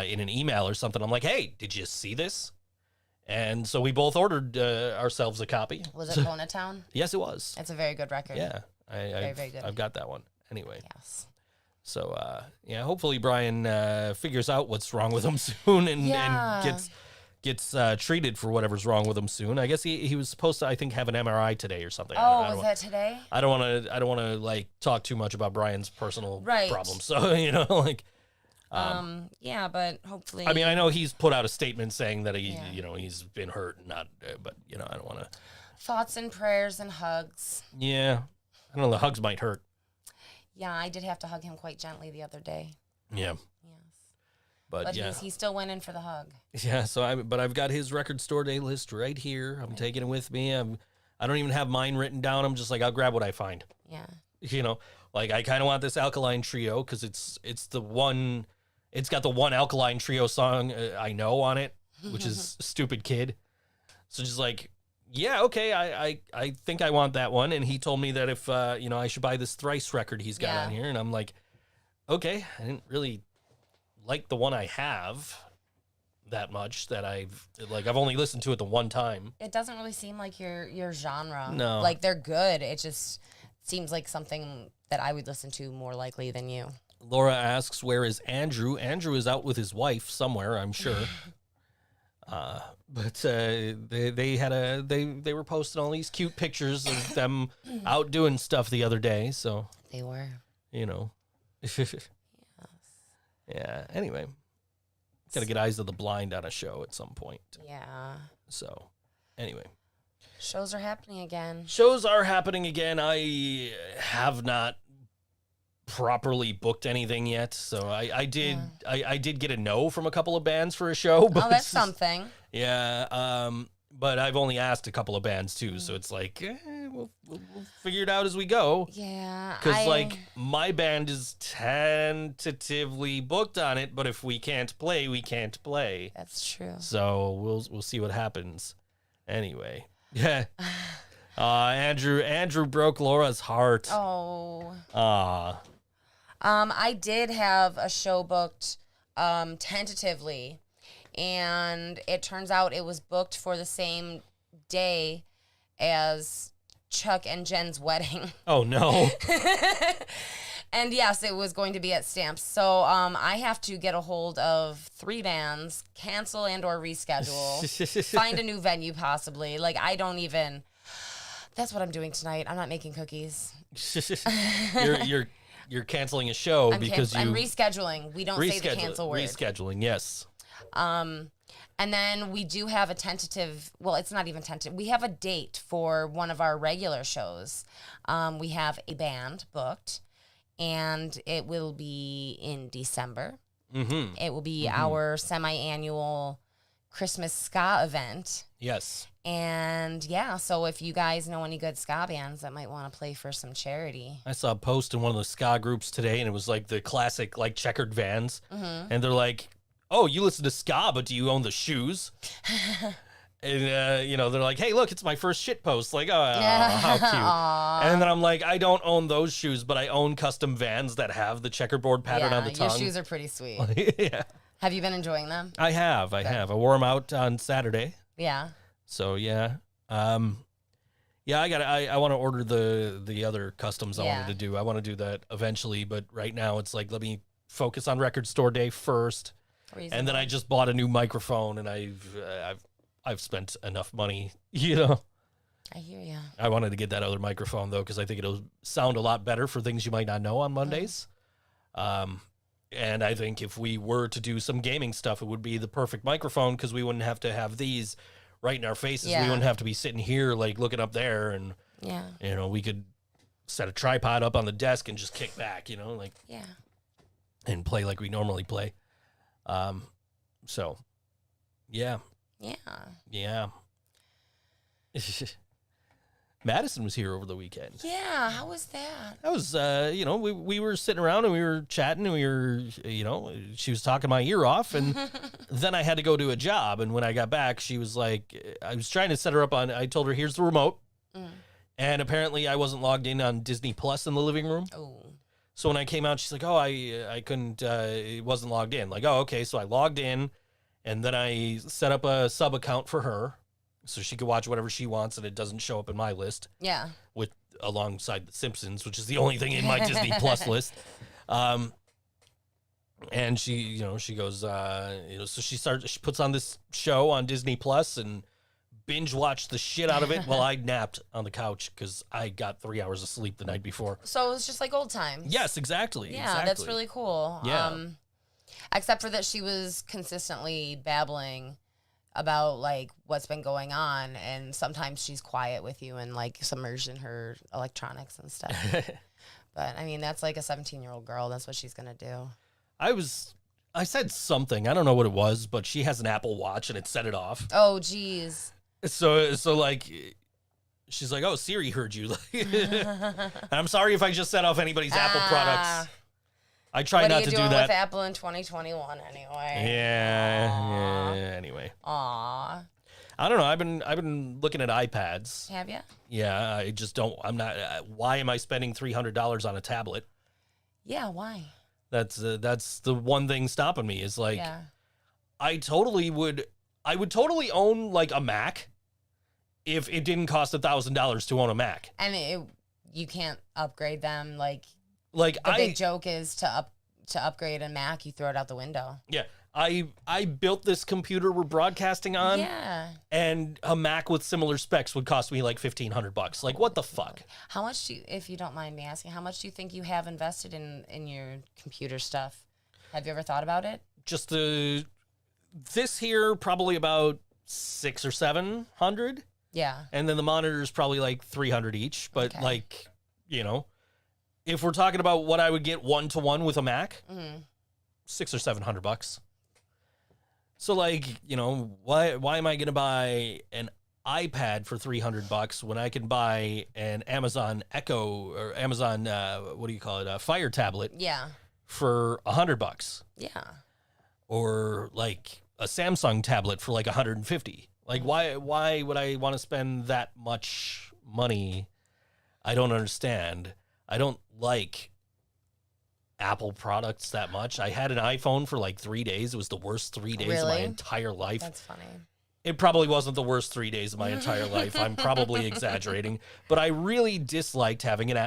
in an email or something. I'm like, hey, did you see this? And so we both ordered ourselves a copy. Was it Bonatown? Yes, it was. It's a very good record. Yeah. Very good. I've got that one. Anyway. Yes. So, yeah, hopefully Brian figures out what's wrong with him soon and gets treated for whatever's wrong with him soon. I guess he was supposed to, I think, have an MRI today or something. Was that today? I don't want to like talk too much about Brian's personal problems. So, yeah, but hopefully. I mean, I know he's put out a statement saying that he's been hurt and not, but I don't want to. Thoughts and prayers and hugs. Yeah. I don't know. The hugs might hurt. Yeah, I did have to hug him quite gently the other day. Yeah. Yes. But yeah. he still went in for the hug. Yeah, so I've got his record store day list right here. I'm taking it with me. I don't even have mine written down. I'm just like, I'll grab what I find. Yeah. Like I kind of want this Alkaline Trio because it's got the one Alkaline Trio song I know on it, which is Stupid Kid. So just like, yeah, okay, I think I want that one. And he told me that if, I should buy this Thrice record he's got on here. And I'm like, okay, I didn't really like the one I have that much that I've only listened to it the one time. It doesn't really seem like your genre. No. Like, they're good. It just seems like something that I would listen to more likely than you. Laura asks, where is Andrew? Andrew is out with his wife somewhere, I'm sure. But they were posting all these cute pictures of them out doing stuff the other day. So They were. you know, yeah. Anyway, gotta get Eyes of the Blind on a show at some point. Yeah. So anyway, Shows are happening again. shows are happening again. I have not properly booked anything yet, so I did get a no from a couple of bands for a show. But Oh, that's something. yeah. But I've only asked a couple of bands too, so it's like we'll figure it out as we go. Yeah. Because like my band is tentatively booked on it, but if we can't play, we can't play. That's true. So we'll see what happens. Anyway, yeah. Andrew broke Laura's heart. Oh. Ah, I did have a show booked tentatively, and it turns out it was booked for the same day as Chuck and Jen's wedding. oh no. And yes, it was going to be at Stamps. So I have to get a hold of 3 bands, cancel and or reschedule, find a new venue possibly. Like I don't even. That's what I'm doing tonight. I'm not making cookies. You're canceling a show I'm rescheduling. We don't say the cancel word. Rescheduling, yes. And then we do have a tentative, well, it's not even tentative. We have a date for one of our regular shows. We have a band booked, and it will be in December. Mm-hmm. It will be our semi-annual Christmas ska event. Yes. And yeah, so if you guys know any good ska bands that might want to play for some charity. I saw a post in one of the ska groups today, and it was like the classic, like checkered vans. Mm-hmm. And they're like, oh, you listen to ska, but do you own the shoes? And, they're like, hey, look, it's my first shit post. Like, oh, how cute. Aww. And then I'm like, I don't own those shoes, but I own custom vans that have the checkerboard pattern on the tongue. Your shoes are pretty sweet. Yeah. Have you been enjoying them? I have. I wore them out on Saturday. Yeah. So, yeah. I want to order the other customs I wanted to do. I want to do that eventually, but right now it's like, let me focus on Record Store Day first. Reasonable. And then I just bought a new microphone, and I've spent enough money, I hear ya. I wanted to get that other microphone though, because I think it'll sound a lot better for things you might not know on Mondays. And I think if we were to do some gaming stuff, it would be the perfect microphone, because we wouldn't have to have these right in our faces. Yeah. We wouldn't have to be sitting here like looking up there, and we could set a tripod up on the desk and just kick back, and play like we normally play. So, yeah. Yeah. Madison was here over the weekend. Yeah, how was that? That was, we were sitting around and we were chatting and we were, she was talking my ear off, and then I had to go do a job. And when I got back, she was like, I was trying to set her up on, I told her, here's the remote. And apparently I wasn't logged in on Disney Plus in the living room. Oh. So when I came out, she's like, oh, I couldn't, it wasn't logged in. Like, oh, okay. So I logged in, and then I set up a sub account for her so she could watch whatever she wants, and it doesn't show up in my list. Yeah. Alongside The Simpsons, which is the only thing in my Disney Plus list. And she goes, so she puts on this show on Disney Plus and binge watched the shit out of it while I napped on the couch because I got 3 hours of sleep the night before. So it was just like old times. Yes, exactly. Yeah, exactly. That's really cool. Yeah. Except for that she was consistently babbling about like what's been going on, and sometimes she's quiet with you and like submerged in her electronics and stuff. But I mean, that's like a 17-year-old girl. That's what she's gonna do. I said something. I don't know what it was, but she has an Apple Watch and it set it off. Oh, geez. So like, she's like, "Oh, Siri heard you." I'm sorry if I just set off anybody's Apple products. I try not to do that. What are you doing with Apple in 2021 anyway? Yeah. Anyway. Aw. I don't know. I've been looking at iPads. Have you? Yeah. I just don't. I'm not. Why am I spending $300 on a tablet? Yeah. Why? That's the one thing stopping me is like, I would totally own like a Mac if it didn't cost $1,000 to own a Mac. And you can't upgrade them. Like the big joke is to upgrade a Mac, you throw it out the window. Yeah, I built this computer we're broadcasting on. Yeah. And a Mac with similar specs would cost me like $1,500. Like, what the fuck? How much do you, if you don't mind me asking, how much do you think you have invested in your computer stuff? Have you ever thought about it? Just this here, probably about $600 or $700. Yeah. And then the monitor's probably like $300 each. But Okay. like, you know, if we're talking about what I would get 1-to-1 with a Mac, $600 or $700. So like, you know, why am I going to buy an iPad for $300 when I can buy an Amazon Echo or Amazon, what do you call it? A Fire tablet Yeah. for $100, Yeah. or like a Samsung tablet for like $150. Like, why would I want to spend that much money? I don't understand. I don't like Apple products that much. I had an iPhone for like 3 days. It was the worst 3 days of my Really? entire life. That's funny. It probably wasn't the worst 3 days of my entire life. I'm probably exaggerating, but I really disliked having an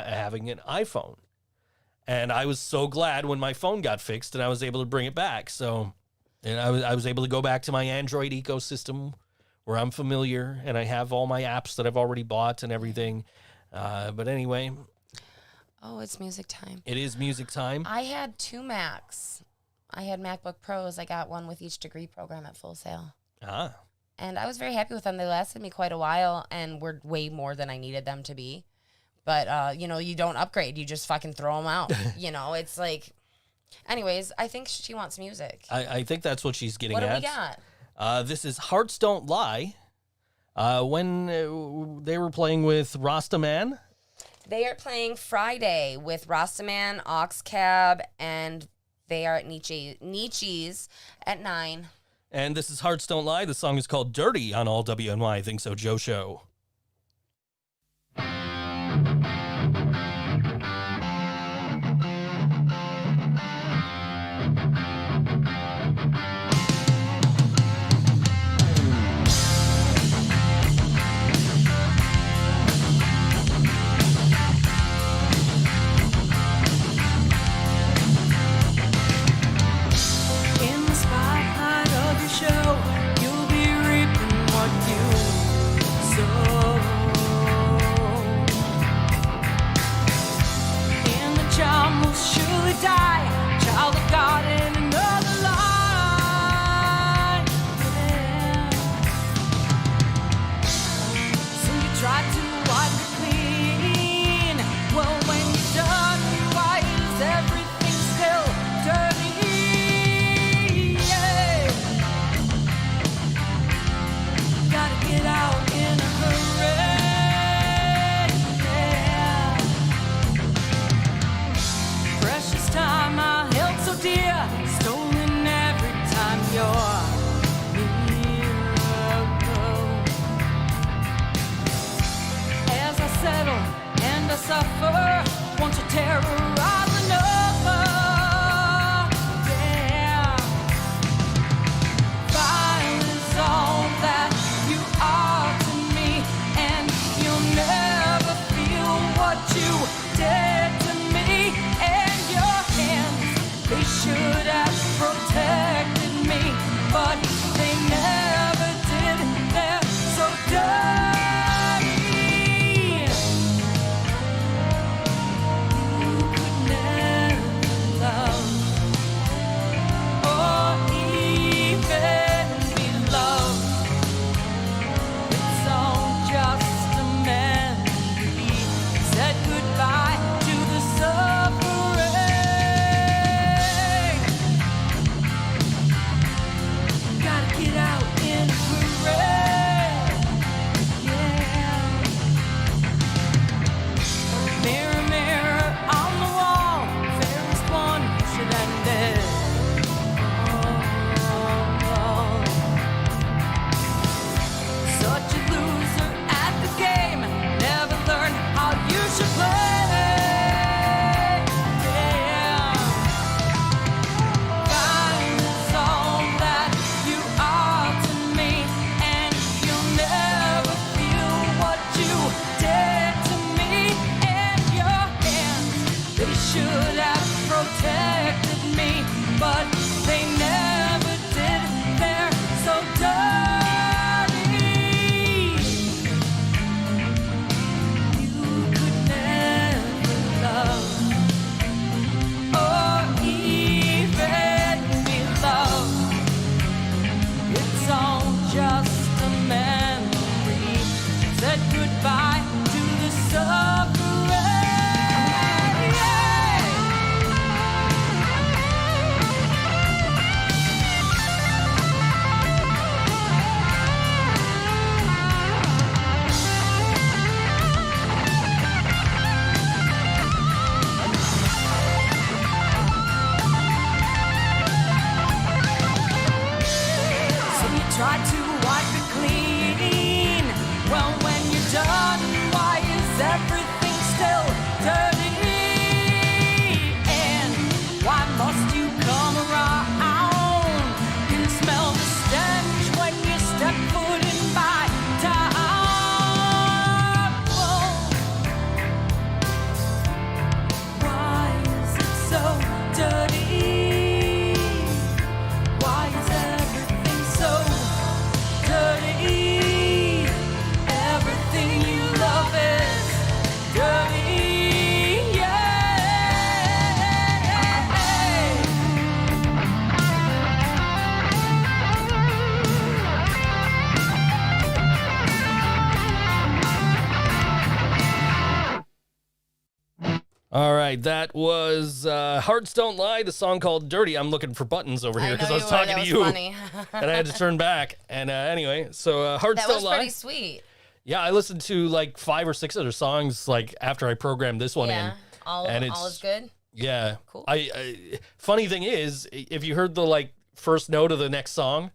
iPhone. And I was so glad when my phone got fixed and I was able to bring it back. So, and I was able to go back to my Android ecosystem where I'm familiar and I have all my apps that I've already bought and everything. But anyway, Oh, it's music time. it is music time. I had 2 Macs. I had MacBook Pros. I got one with each degree program at Full Sail. Ah, And I was very happy with them. They lasted me quite a while and were way more than I needed them to be. But, you know, you don't upgrade. You just fucking throw them out. You know, it's like... Anyways, I think she wants music. I think that's what she's getting What do at. we got? This is Hearts Don't Lie. When they were playing with Rasta Man. They are playing Friday with Rastaman, Oxcab, and they are at Nietzsche's at 9. And this is Hearts Don't Lie. The song is called Dirty on All WNY Think So Joe Show. In the spotlight of your show, you'll be reaping what you sow. All right, that was Hearts Don't Lie, the song called Dirty. I'm looking for buttons over here because I was talking to you. Funny. And I had to turn back. And anyway, so Hearts Don't Lie. That was pretty sweet. Yeah, I listened to like 5 or 6 other songs like after I programmed this one in. All is good. Yeah. Cool. I funny thing is, if you heard the like first note of the next song,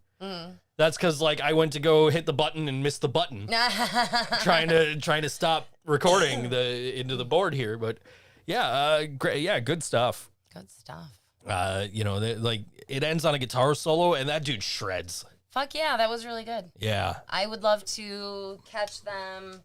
that's because like I went to go hit the button and missed the button, trying to stop recording into the board here. But yeah, great. Yeah, good stuff. Good stuff. Like it ends on a guitar solo, and that dude shreds. Fuck yeah, that was really good. Yeah. I would love to catch them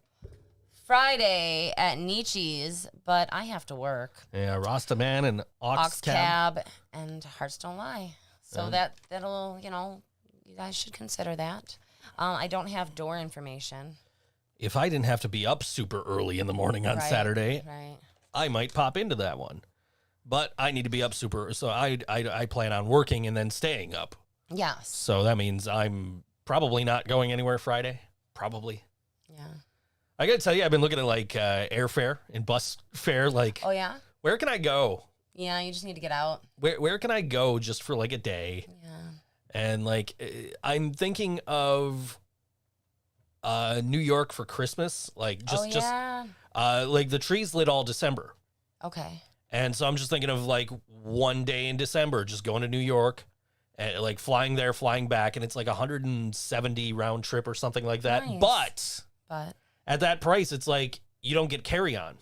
Friday at Nietzsche's, but I have to work. Yeah, Rasta Man and Ox Cab and Hearts Don't Lie. So that'll, you guys should consider that. I don't have door information. If I didn't have to be up super early in the morning on Saturday, right. I might pop into that one. But I need to be up super, so I plan on working and then staying up. Yes. So that means I'm probably not going anywhere Friday. Probably. Yeah. I got to tell you, I've been looking at like airfare and bus fare. Like, oh yeah. Where can I go? Yeah, you just need to get out. Where can I go just for like a day? Yeah. And like, I'm thinking of New York for Christmas. Like just like the trees lit all December. Okay. And so I'm just thinking of like one day in December, just going to New York. And like flying there, flying back, and it's like 170 round trip or something like that. Nice. But at that price, it's like you don't get carry-on.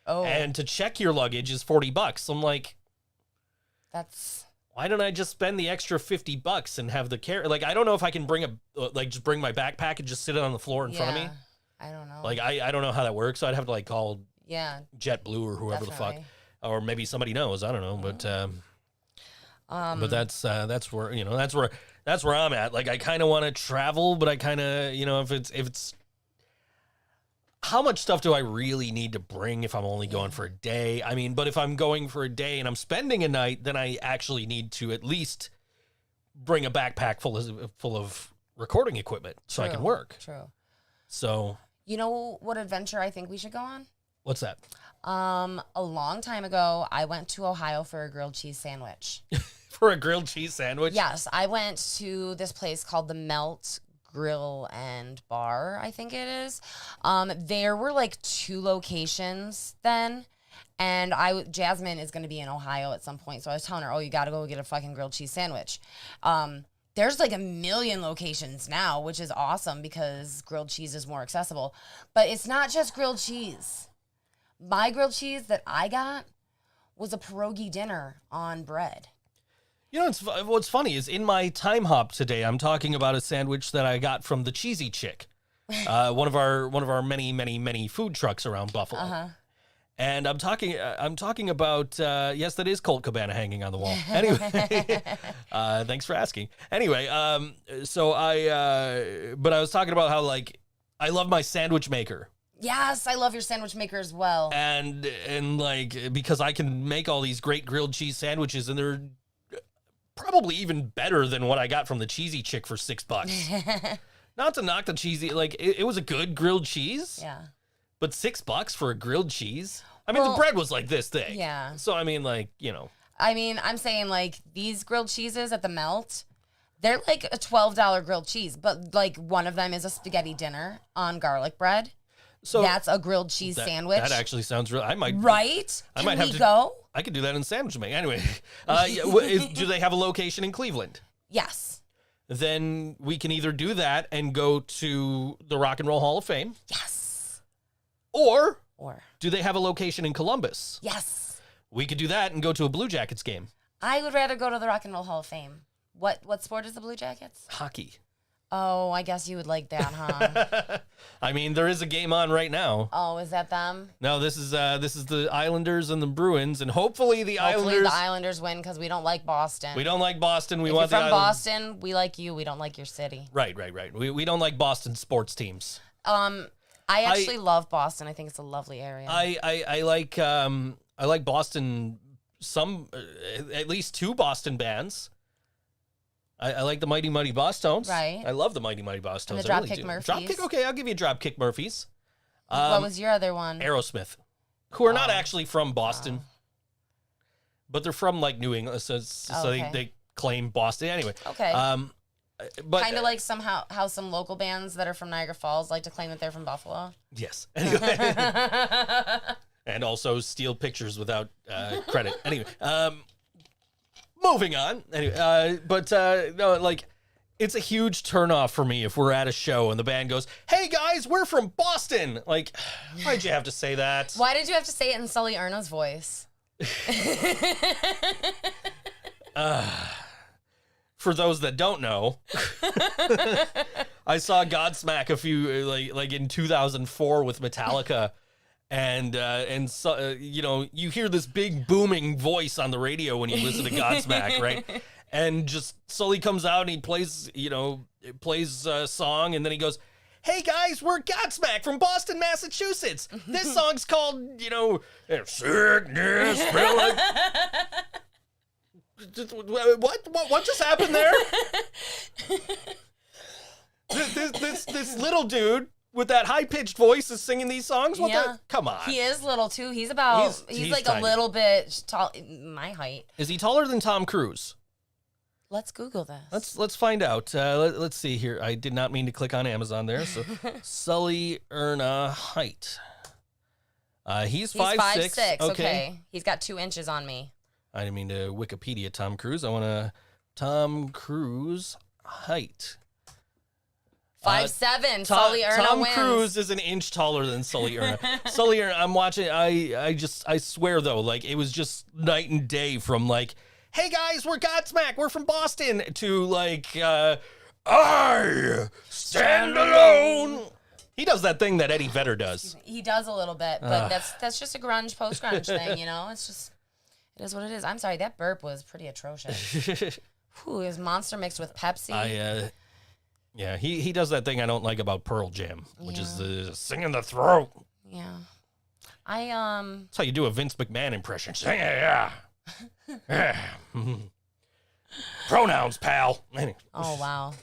Oh. And to check your luggage is $40. So I'm like, why don't I just spend the extra $50 and have the carry? Like, I don't know if I can bring just bring my backpack and just sit it on the floor in front of me. I don't know. Like, I don't know how that works. So I'd have to like call JetBlue or whoever the fuck, or maybe somebody knows. I don't know, but that's where that's where I'm at. Like I kind of want to travel, but I kind of if it's how much stuff do I really need to bring if I'm only going for a day? I mean, but if I'm going for a day and I'm spending a night, then I actually need to at least bring a backpack full of recording equipment so I can work. True. So you know what adventure I think we should go on? What's that? A long time ago, I went to Ohio for a grilled cheese sandwich. For a grilled cheese sandwich? Yes, I went to this place called the Melt Grill and Bar, I think it is. There were like 2 locations then, and Jasmine is going to be in Ohio at some point, so I was telling her, oh, you got to go get a fucking grilled cheese sandwich. There's like 1 million locations now, which is awesome because grilled cheese is more accessible. But it's not just grilled cheese. My grilled cheese that I got was a pierogi dinner on bread. You know, what's funny is in my time hop today, I'm talking about a sandwich that I got from the Cheesy Chick, one of our many food trucks around Buffalo. Uh-huh. And I'm talking about yes, that is Colt Cabana hanging on the wall. Anyway, thanks for asking. Anyway, so I was talking about how like I love my sandwich maker. Yes, I love your sandwich maker as well. And like because I can make all these great grilled cheese sandwiches, and they're probably even better than what I got from the Cheesy Chick for $6. Not to knock the cheesy, like it was a good grilled cheese. Yeah. But $6 for a grilled cheese? I mean, the bread was like this thick. Yeah. So I mean, like I mean, I'm saying like these grilled cheeses at the Melt, they're like a $12 grilled cheese, but like one of them is a spaghetti dinner on garlic bread. So that's a grilled cheese sandwich. That actually sounds real. I might. Right? Can we go? I could do that in sandwich making. Anyway, do they have a location in Cleveland? Yes. Then we can either do that and go to the Rock and Roll Hall of Fame. Yes. Or do they have a location in Columbus? Yes. We could do that and go to a Blue Jackets game. I would rather go to the Rock and Roll Hall of Fame. What sport is the Blue Jackets? Hockey. Oh, I guess you would like that, huh? I mean, there is a game on right now. Oh, is that them? No, this is the Islanders and the Bruins, and hopefully the Islanders win because we don't like Boston. We don't like Boston. If you're from Boston, we like you. We don't like your city. Right. We don't like Boston sports teams. I actually love Boston. I think it's a lovely area. I like Boston. At least 2 Boston bands. I like the Mighty Mighty Bosstones. Right. I love the Mighty Mighty Bosstones. And the Dropkick Murphys. Okay, I'll give you Dropkick Murphys. What was your other one? Aerosmith. who are not actually from Boston, but they're from like New England, so they claim Boston anyway. Okay. But kind of like how some local bands that are from Niagara Falls like to claim that they're from Buffalo. Yes. Anyway. And also steal pictures without credit. Anyway, moving on. Anyway, no, like, it's a huge turnoff for me if we're at a show and the band goes, "Hey guys, we're from Boston." Like, why'd you have to say that? Why did you have to say it in Sully Erna's voice? For those that don't know, I saw Godsmack a few like in 2004 with Metallica, and so, you hear this big booming voice on the radio when you listen to Godsmack, right? And just Sully comes out and he plays a song, and then he goes, "Hey guys, we're Godsmack from Boston, Massachusetts. This song's called, Sickness." Like, what just happened there? this little dude with that high-pitched voice is singing these songs? Come on. He is little too. He's like tiny. A little bit tall, my height. Is he taller than Tom Cruise? Let's Google this. Let's find out. Let's see here. I did not mean to click on Amazon there. So Sully Erna height. He's 5'6". Okay. He's got 2 inches on me. I didn't mean to Wikipedia Tom Cruise. I want to Tom Cruise height. 5'7". Sully Erna Tom wins. Cruise is an inch taller than Sully Erna. Sully Erna, I'm watching. I swear though, like it was just night and day from like, "Hey guys, we're Godsmack, we're from Boston," to like, "I stand alone." He does that thing that Eddie Vedder does. He does a little bit, but that's just a grunge, post-grunge thing, It's just, it is what it is. I'm sorry, that burp was pretty atrocious. Whew, it was Monster mixed with Pepsi. Yeah, he does that thing I don't like about Pearl Jam, which is the sing in the throat. Yeah. That's how you do a Vince McMahon impression. Sing it, yeah. Pronouns, pal. Oh, wow.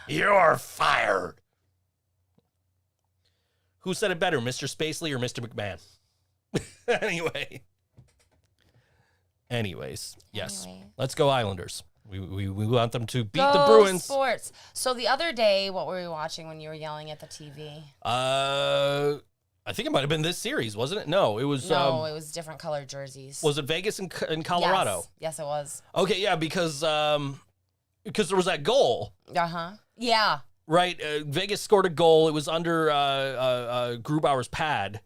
You're fired. Who said it better, Mr. Spacely or Mr. McMahon? Anyways, yes. Let's go Islanders. We want them to beat the Bruins. Sports. So the other day, what were you watching when you were yelling at the TV? I think it might have been this series, wasn't it? No, it was. No, it was different colored jerseys. Was it Vegas and Colorado? Yes, it was. Okay, yeah, because there was that goal. Yeah. Right, Vegas scored a goal. It was under Grubauer's pad,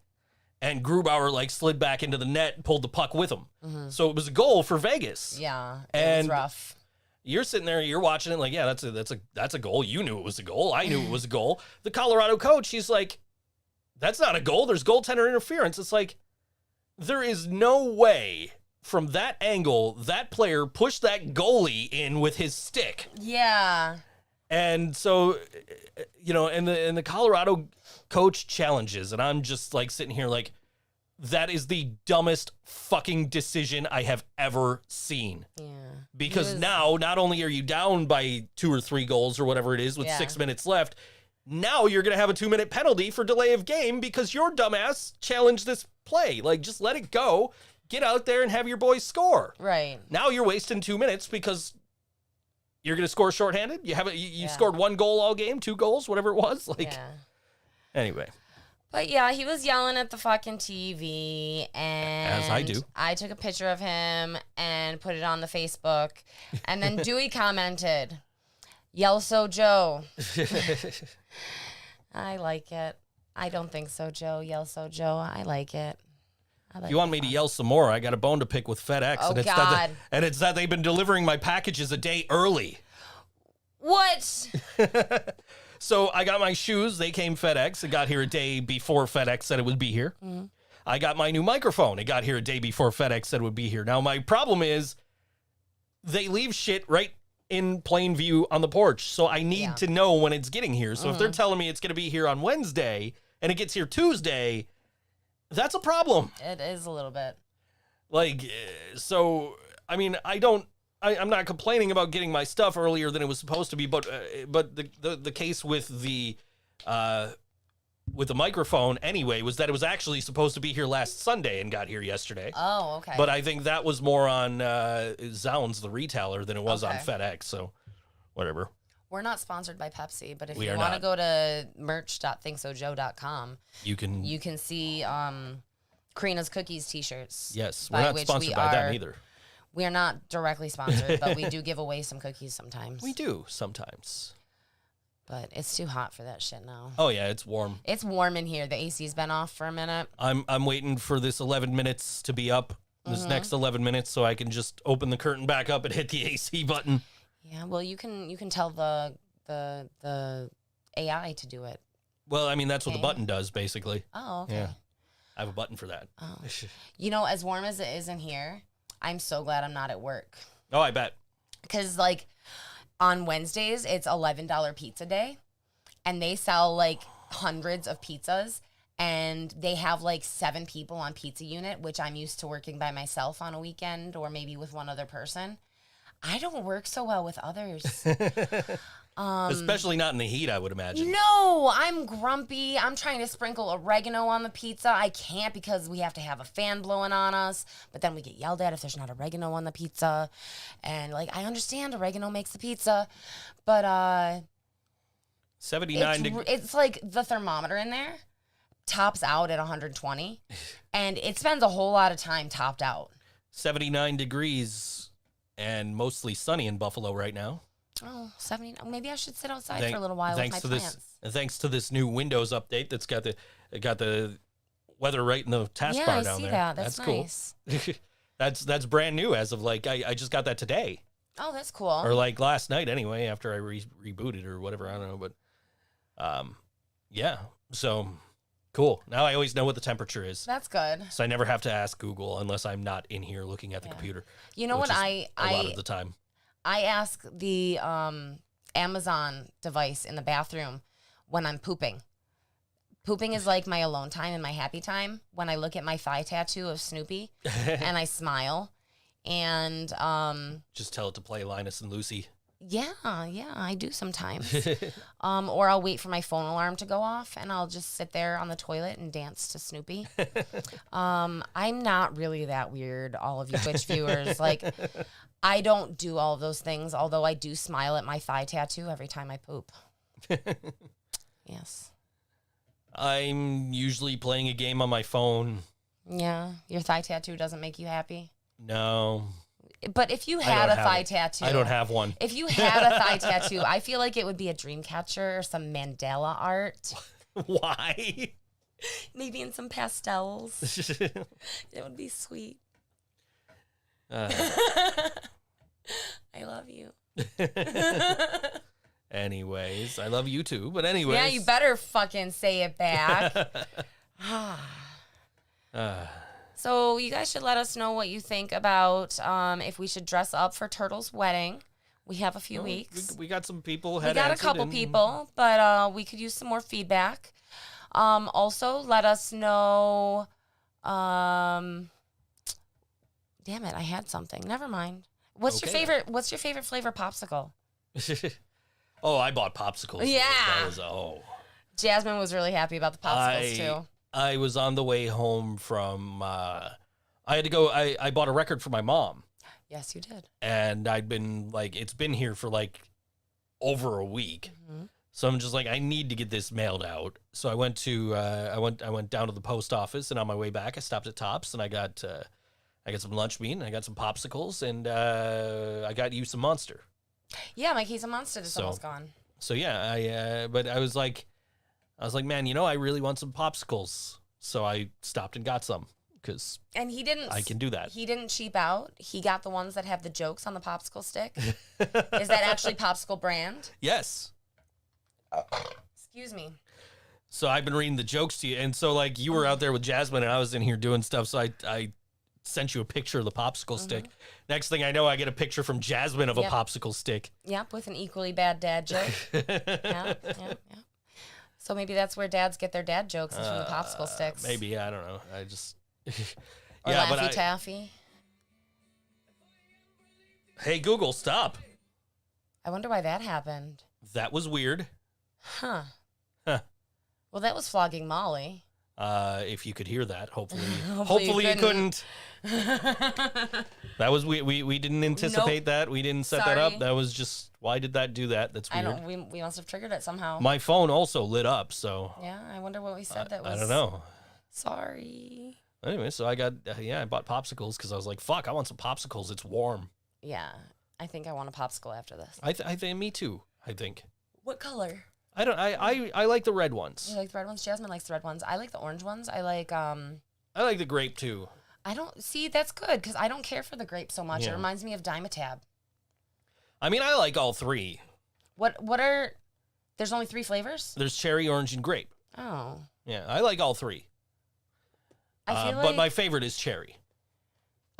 and Grubauer like slid back into the net and pulled the puck with him. Mm-hmm. So it was a goal for Vegas. Yeah, it was rough. You're sitting there, you're watching it like, yeah, that's a goal. You knew it was a goal. I knew it was a goal. The Colorado coach, he's like, "That's not a goal. There's goaltender interference." It's like, there is no way from that angle that player pushed that goalie in with his stick. Yeah. And so, and the Colorado coach challenges, and I'm just like sitting here like, that is the dumbest fucking decision I have ever seen. Yeah. Because now, not only are you down by 2 or 3 goals or whatever it is with 6 minutes left, now you're going to have a 2-minute penalty for delay of game because your dumbass challenged this play. Like, just let it go. Get out there and have your boys score. Right. Now you're wasting 2 minutes because you're going to score shorthanded? You scored 1 goal all game, 2 goals, whatever it was. Anyway. But yeah, he was yelling at the fucking TV, and as I do. I took a picture of him and put it on the Facebook, and then Dewey commented, "Yell so Joe." I like it. I don't think so, Joe. Yell so Joe. I like it. If you want me to yell some more, I got a bone to pick with FedEx. Oh, and it's God. It's that they've been delivering my packages a day early. What? So I got my shoes. They came FedEx. It got here a day before FedEx said it would be here. Mm-hmm. I got my new microphone. It got here a day before FedEx said it would be here. Now, my problem is they leave shit right in plain view on the porch. So I need to know when it's getting here. So if they're telling me it's going to be here on Wednesday and it gets here Tuesday, that's a problem. It is a little bit. I'm not complaining about getting my stuff earlier than it was supposed to be, but the case with the with the microphone anyway was that it was actually supposed to be here last Sunday and got here yesterday. Oh, okay. But I think that was more on Zounds, the retailer, than it was on FedEx. So, whatever. We're not sponsored by Pepsi, but if We you are want to not. go to merch.thinksojoe.com, You can. you can see Karina's Cookies t-shirts. Yes, by we're not which sponsored we by them are- either. We are not directly sponsored, but we do give away some cookies sometimes. We do sometimes. But it's too hot for that shit now. Oh yeah, it's warm. It's warm in here. The AC's been off for a minute. I'm waiting for this 11 minutes to be up. This next 11 minutes, so I can just open the curtain back up and hit the AC button. Yeah, well, you can tell the AI to do it. Well, I mean that's what the Okay. button does basically. Oh, okay. Yeah. I have a button for that. Oh. You know, as warm as it is in here, I'm so glad I'm not at work. Oh, I bet. Because, like, on Wednesdays, it's $11 pizza day. And they sell, like, hundreds of pizzas. And they have, like, 7 people on pizza unit, which I'm used to working by myself on a weekend or maybe with one other person. I don't work so well with others. Especially not in the heat, I would imagine. No, I'm grumpy. I'm trying to sprinkle oregano on the pizza. I can't because we have to have a fan blowing on us. But then we get yelled at if there's not oregano on the pizza. And, like, I understand oregano makes the pizza. But 79 it's like the thermometer in there tops out at 120. And it spends a whole lot of time topped out. 79 degrees and mostly sunny in Buffalo right now. Oh, 70. Maybe I should sit outside for a little while with my plants. Thanks to this new Windows update that's got the weather right in the taskbar Yeah, I down see there. that. That's cool. nice. That's brand new as of like I just got that today Oh, that's cool. or like last night anyway after I rebooted or whatever, I don't know, but yeah. So cool. Now I always know what the temperature is. That's good. So I never have to ask Google unless I'm not in here looking at the computer. You know which what is a lot of the time. I ask the Amazon device in the bathroom when I'm pooping. Pooping is like my alone time and my happy time when I look at my thigh tattoo of Snoopy and I smile. And Just tell it to play Linus and Lucy. yeah, I do sometimes. Or I'll wait for my phone alarm to go off and I'll just sit there on the toilet and dance to Snoopy. I'm not really that weird, all of you Twitch viewers. Like, I don't do all of those things, although I do smile at my thigh tattoo every time I poop. Yes. I'm usually playing a game on my phone. Yeah, your thigh tattoo doesn't make you happy? No. But if you I had don't a have thigh it. tattoo. I don't have one. If you had a thigh tattoo, I feel like it would be a dream catcher or some Mandela art. Why? Maybe in some pastels. It would be sweet. I love you. Anyways, I love you too. But anyways. Yeah, you better fucking say it back. So you guys should let us know what you think about if we should dress up for Turtle's wedding. We have a few weeks. We got some people. We got a couple people, but we could use some more feedback. Also, let us know. Damn it, I had something. Never mind. What's your favorite flavor popsicle? Oh, I bought popsicles. Yeah. That was, Jasmine was really happy about the popsicles too. I was on the way home from. I had to go. I bought a record for my mom. Yes, you did. And I'd been like, it's been here for like over a week. Mm-hmm. So I'm just like, I need to get this mailed out. So I went to, I went down to the post office, and on my way back, I stopped at Tops, and I got some lunch meat, and I got some popsicles, and I got you some Monster. Yeah, my case of Monster is almost gone. So yeah, but I was like, man, I really want some popsicles. So I stopped and got some. And he didn't. I can do that. He didn't cheap out. He got the ones that have the jokes on the popsicle stick. Is that actually popsicle brand? Yes. Excuse me. So I've been reading the jokes to you, and so like you were out there with Jasmine, and I was in here doing stuff. So I sent you a picture of the popsicle stick. Next thing I know, I get a picture from Jasmine of a popsicle stick. Yep, with an equally bad dad joke. Yeah. So maybe that's where dads get their dad jokes, is from the popsicle sticks. Maybe, I don't know. I just. Or yeah, Laffy Taffy. Hey, Google, stop. I wonder why that happened. That was weird. Huh. Huh. Well, that was flogging Molly. If you could hear that, hopefully, Hopefully you you couldn't. That was we didn't anticipate that. We didn't set that up. Sorry. That was just, why did that do that? That's I weird. don't. We must have triggered it somehow. My phone also lit up, so Yeah, I wonder what we said that was. I don't know. Sorry. Anyway, so I got I bought popsicles because I was like, fuck, I want some popsicles. It's warm. Yeah, I think I want a popsicle after this. I think me too. I think. What color? I don't. I like the red ones. You like the red ones? Jasmine likes the red ones. I like the orange ones. I like I like the grape too. I don't see that's good because I don't care for the grape so much. Yeah. It reminds me of Dimetab. I mean, I like all three. What are? There's only 3 flavors. There's cherry, orange, and grape. Oh, Yeah, I like all three. I feel but like my favorite is cherry.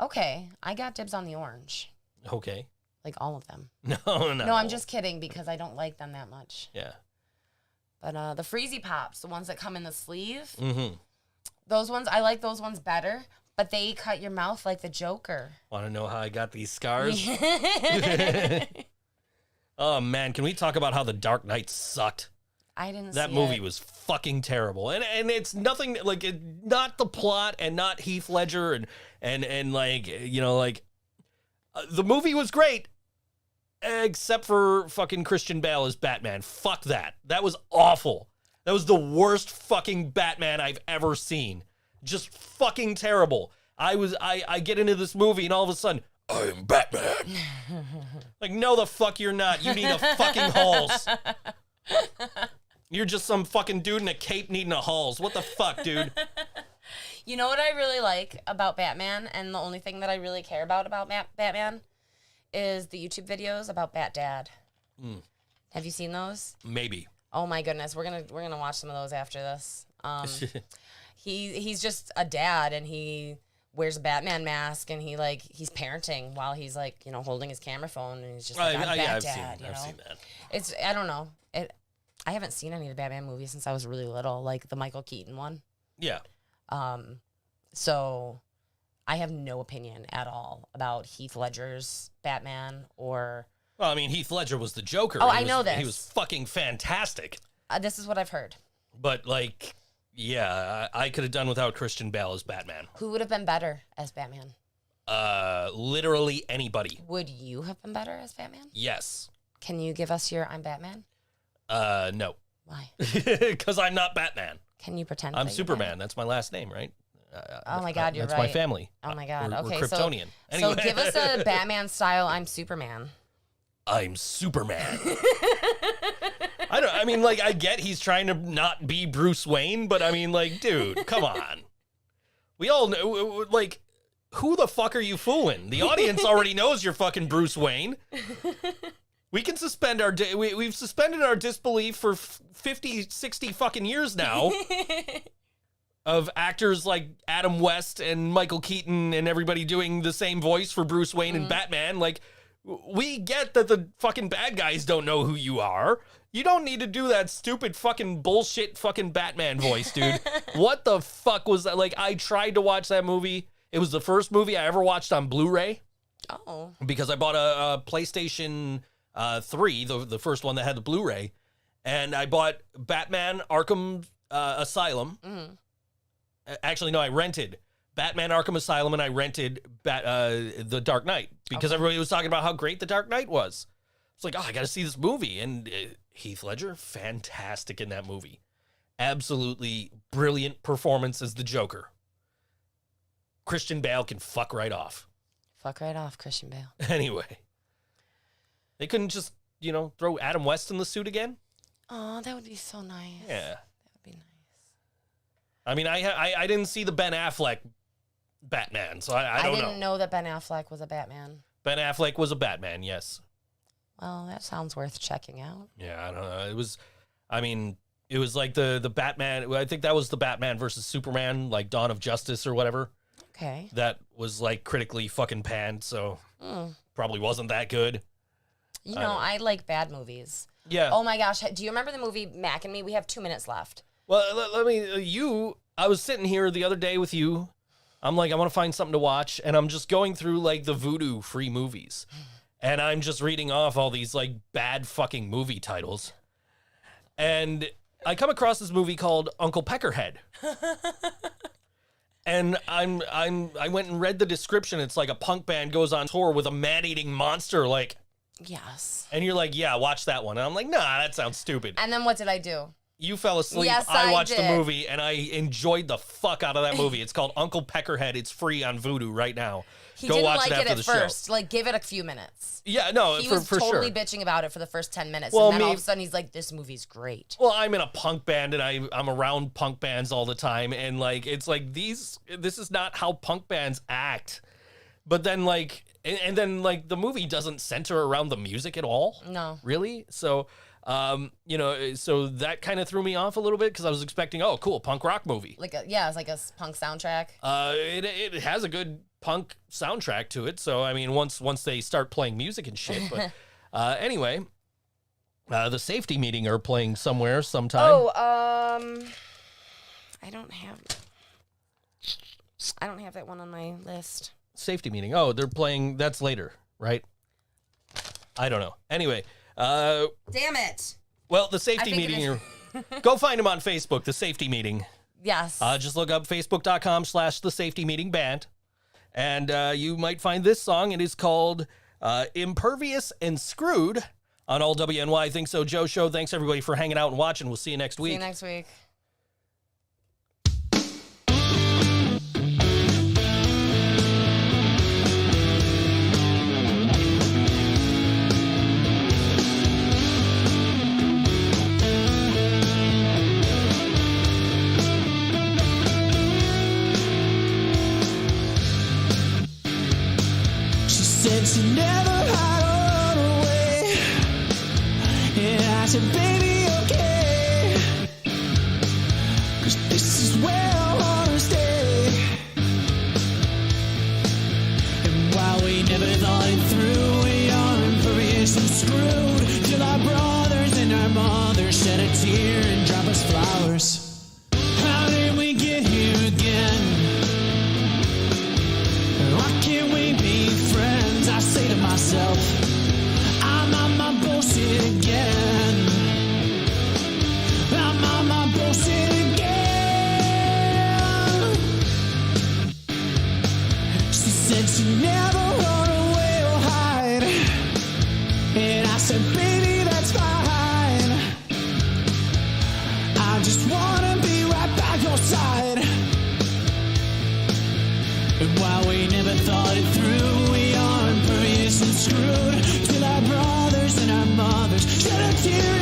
okay. I got dibs on the orange, Okay. like all of them. No. No, I'm just kidding because I don't like them that much. Yeah. But the Freezy Pops, the ones that come in the sleeve, Mm-hmm. those ones I like those ones better. But they cut your mouth like the Joker. Want to know how I got these scars? Oh man, can we talk about how The Dark Knight sucked? I didn't. That see movie it. was fucking terrible, and it's nothing like not the plot and not Heath Ledger and like the movie was great, except for fucking Christian Bale as Batman. Fuck that. That was awful. That was the worst fucking Batman I've ever seen. Just fucking terrible. I get into this movie and all of a sudden, I'm Batman. Like, no the fuck you're not. You need a fucking Halls. You're just some fucking dude in a cape needing a Halls. What the fuck, dude? You know what I really like about Batman, and the only thing that I really care about Batman is the YouTube videos about Bat Dad. Have you seen those? Maybe. Oh my goodness, we're gonna watch some of those after this. He's just a dad, and he wears a Batman mask, and he's parenting while he's like holding his camera phone, and he's just like, I'm Bat I've Dad. I've seen that. It's I don't know I haven't seen any of the Batman movies since I was really little, like the Michael Keaton one. Yeah. So I have no opinion at all about Heath Ledger's Batman or. Well, I mean, Heath Ledger was the Joker. Oh, I know this. He was fucking fantastic. This is what I've heard. But like, yeah, I could have done without Christian Bale as Batman. Who would have been better as Batman? Literally anybody. Would you have been better as Batman? Yes. Can you give us your I'm Batman? No. Why? Because I'm not Batman. Can you pretend? I'm that you're Superman. That's my last name, right? Oh my God, you're that's right. my family. Oh my God. We're Okay, Kryptonian. so Anyway. give us a Batman style I'm Superman. I'm Superman. I mean, like, I get he's trying to not be Bruce Wayne, but I mean, like, dude, come on. We all know, like, who the fuck are you fooling? The audience already knows you're fucking Bruce Wayne. We can suspend our, we've suspended our disbelief for 50, 60 fucking years now of actors like Adam West and Michael Keaton and everybody doing the same voice for Bruce Wayne and Batman. Like, we get that the fucking bad guys don't know who you are. You don't need to do that stupid fucking bullshit fucking Batman voice, dude. What the fuck was that? Like, I tried to watch that movie. It was the first movie I ever watched on Blu-ray. Oh. Because I bought a PlayStation 3, the first one that had the Blu-ray. And I bought Batman Arkham Asylum. Mm-hmm. Actually, no, I rented Batman Arkham Asylum, and I rented The Dark Knight because everybody was talking about how great The Dark Knight was. It's like, oh, I got to see this movie. And Heath Ledger, fantastic in that movie. Absolutely brilliant performance as the Joker. Christian Bale can fuck right off. Fuck right off, Christian Bale. Anyway. They couldn't just, throw Adam West in the suit again? Oh, that would be so nice. Yeah. That would be nice. I mean, I didn't see the Ben Affleck Batman, so I don't know. I didn't know that Ben Affleck was a Batman. Ben Affleck was a Batman, yes. Well, that sounds worth checking out. Yeah, I don't know. It was like the Batman. I think that was the Batman versus Superman, like Dawn of Justice or whatever. Okay. That was like critically fucking panned, so probably wasn't that good. I like bad movies. Yeah. Oh my gosh. Do you remember the movie Mac and Me? We have 2 minutes left. Well, let me, I was sitting here the other day with you. I'm like, I want to find something to watch. And I'm just going through like the Vudu free movies. And I'm just reading off all these like bad fucking movie titles. And I come across this movie called Uncle Peckerhead. And I went and read the description. It's like a punk band goes on tour with a man-eating monster, like. Yes. And you're like, yeah, watch that one. And I'm like, nah, that sounds stupid. And then what did I do? You fell asleep. Yes, I watched the did. movie, and I enjoyed the fuck out of that movie. It's called Uncle Peckerhead. It's free on Vudu right now. He Go didn't watch like it it after at the first. show. Like, give it a few minutes. Yeah, no, He for was totally sure. bitching about it for the first 10 minutes. Well, And then all of a sudden, he's like, this movie's great. Well, I'm in a punk band, and I'm around punk bands all the time, and like it's like this is not how punk bands act. But then like and then like the movie doesn't center around the music at all. No. Really? So so that kind of threw me off a little bit because I was expecting, oh, cool, punk rock movie. Like, it's like a punk soundtrack. It has a good punk soundtrack to it. So I mean, once they start playing music and shit. But anyway, the Safety Meeting are playing somewhere sometime. Oh, I don't have that one on my list. Safety Meeting. Oh, they're playing. That's later, right? I don't know. Anyway. Damn it. Well, the Safety Meeting. Go find them on Facebook. The Safety Meeting. Yes. Just look up facebook.com/the Safety Meeting Band, and you might find this song. It is called "Impervious and Screwed" on all WNY Think So Joe Show. Thanks everybody for hanging out and watching. We'll see you next week. See you next week. She never had to run away. And I said, baby, okay, 'cause this is where I wanna stay. And while we never thought it through, we are impervious and screwed, till our brothers and our mothers shed a tear and drop us flowers. How did we get here again? Why can't we be friends? I say to myself, I'm on my bullshit again. I'm on my bullshit again. She said she never run away or hide. And I said, baby, that's fine. I just wanna be right by your side. And while we never thought it through, we are impervious and screwed, till our brothers and our mothers shed a tear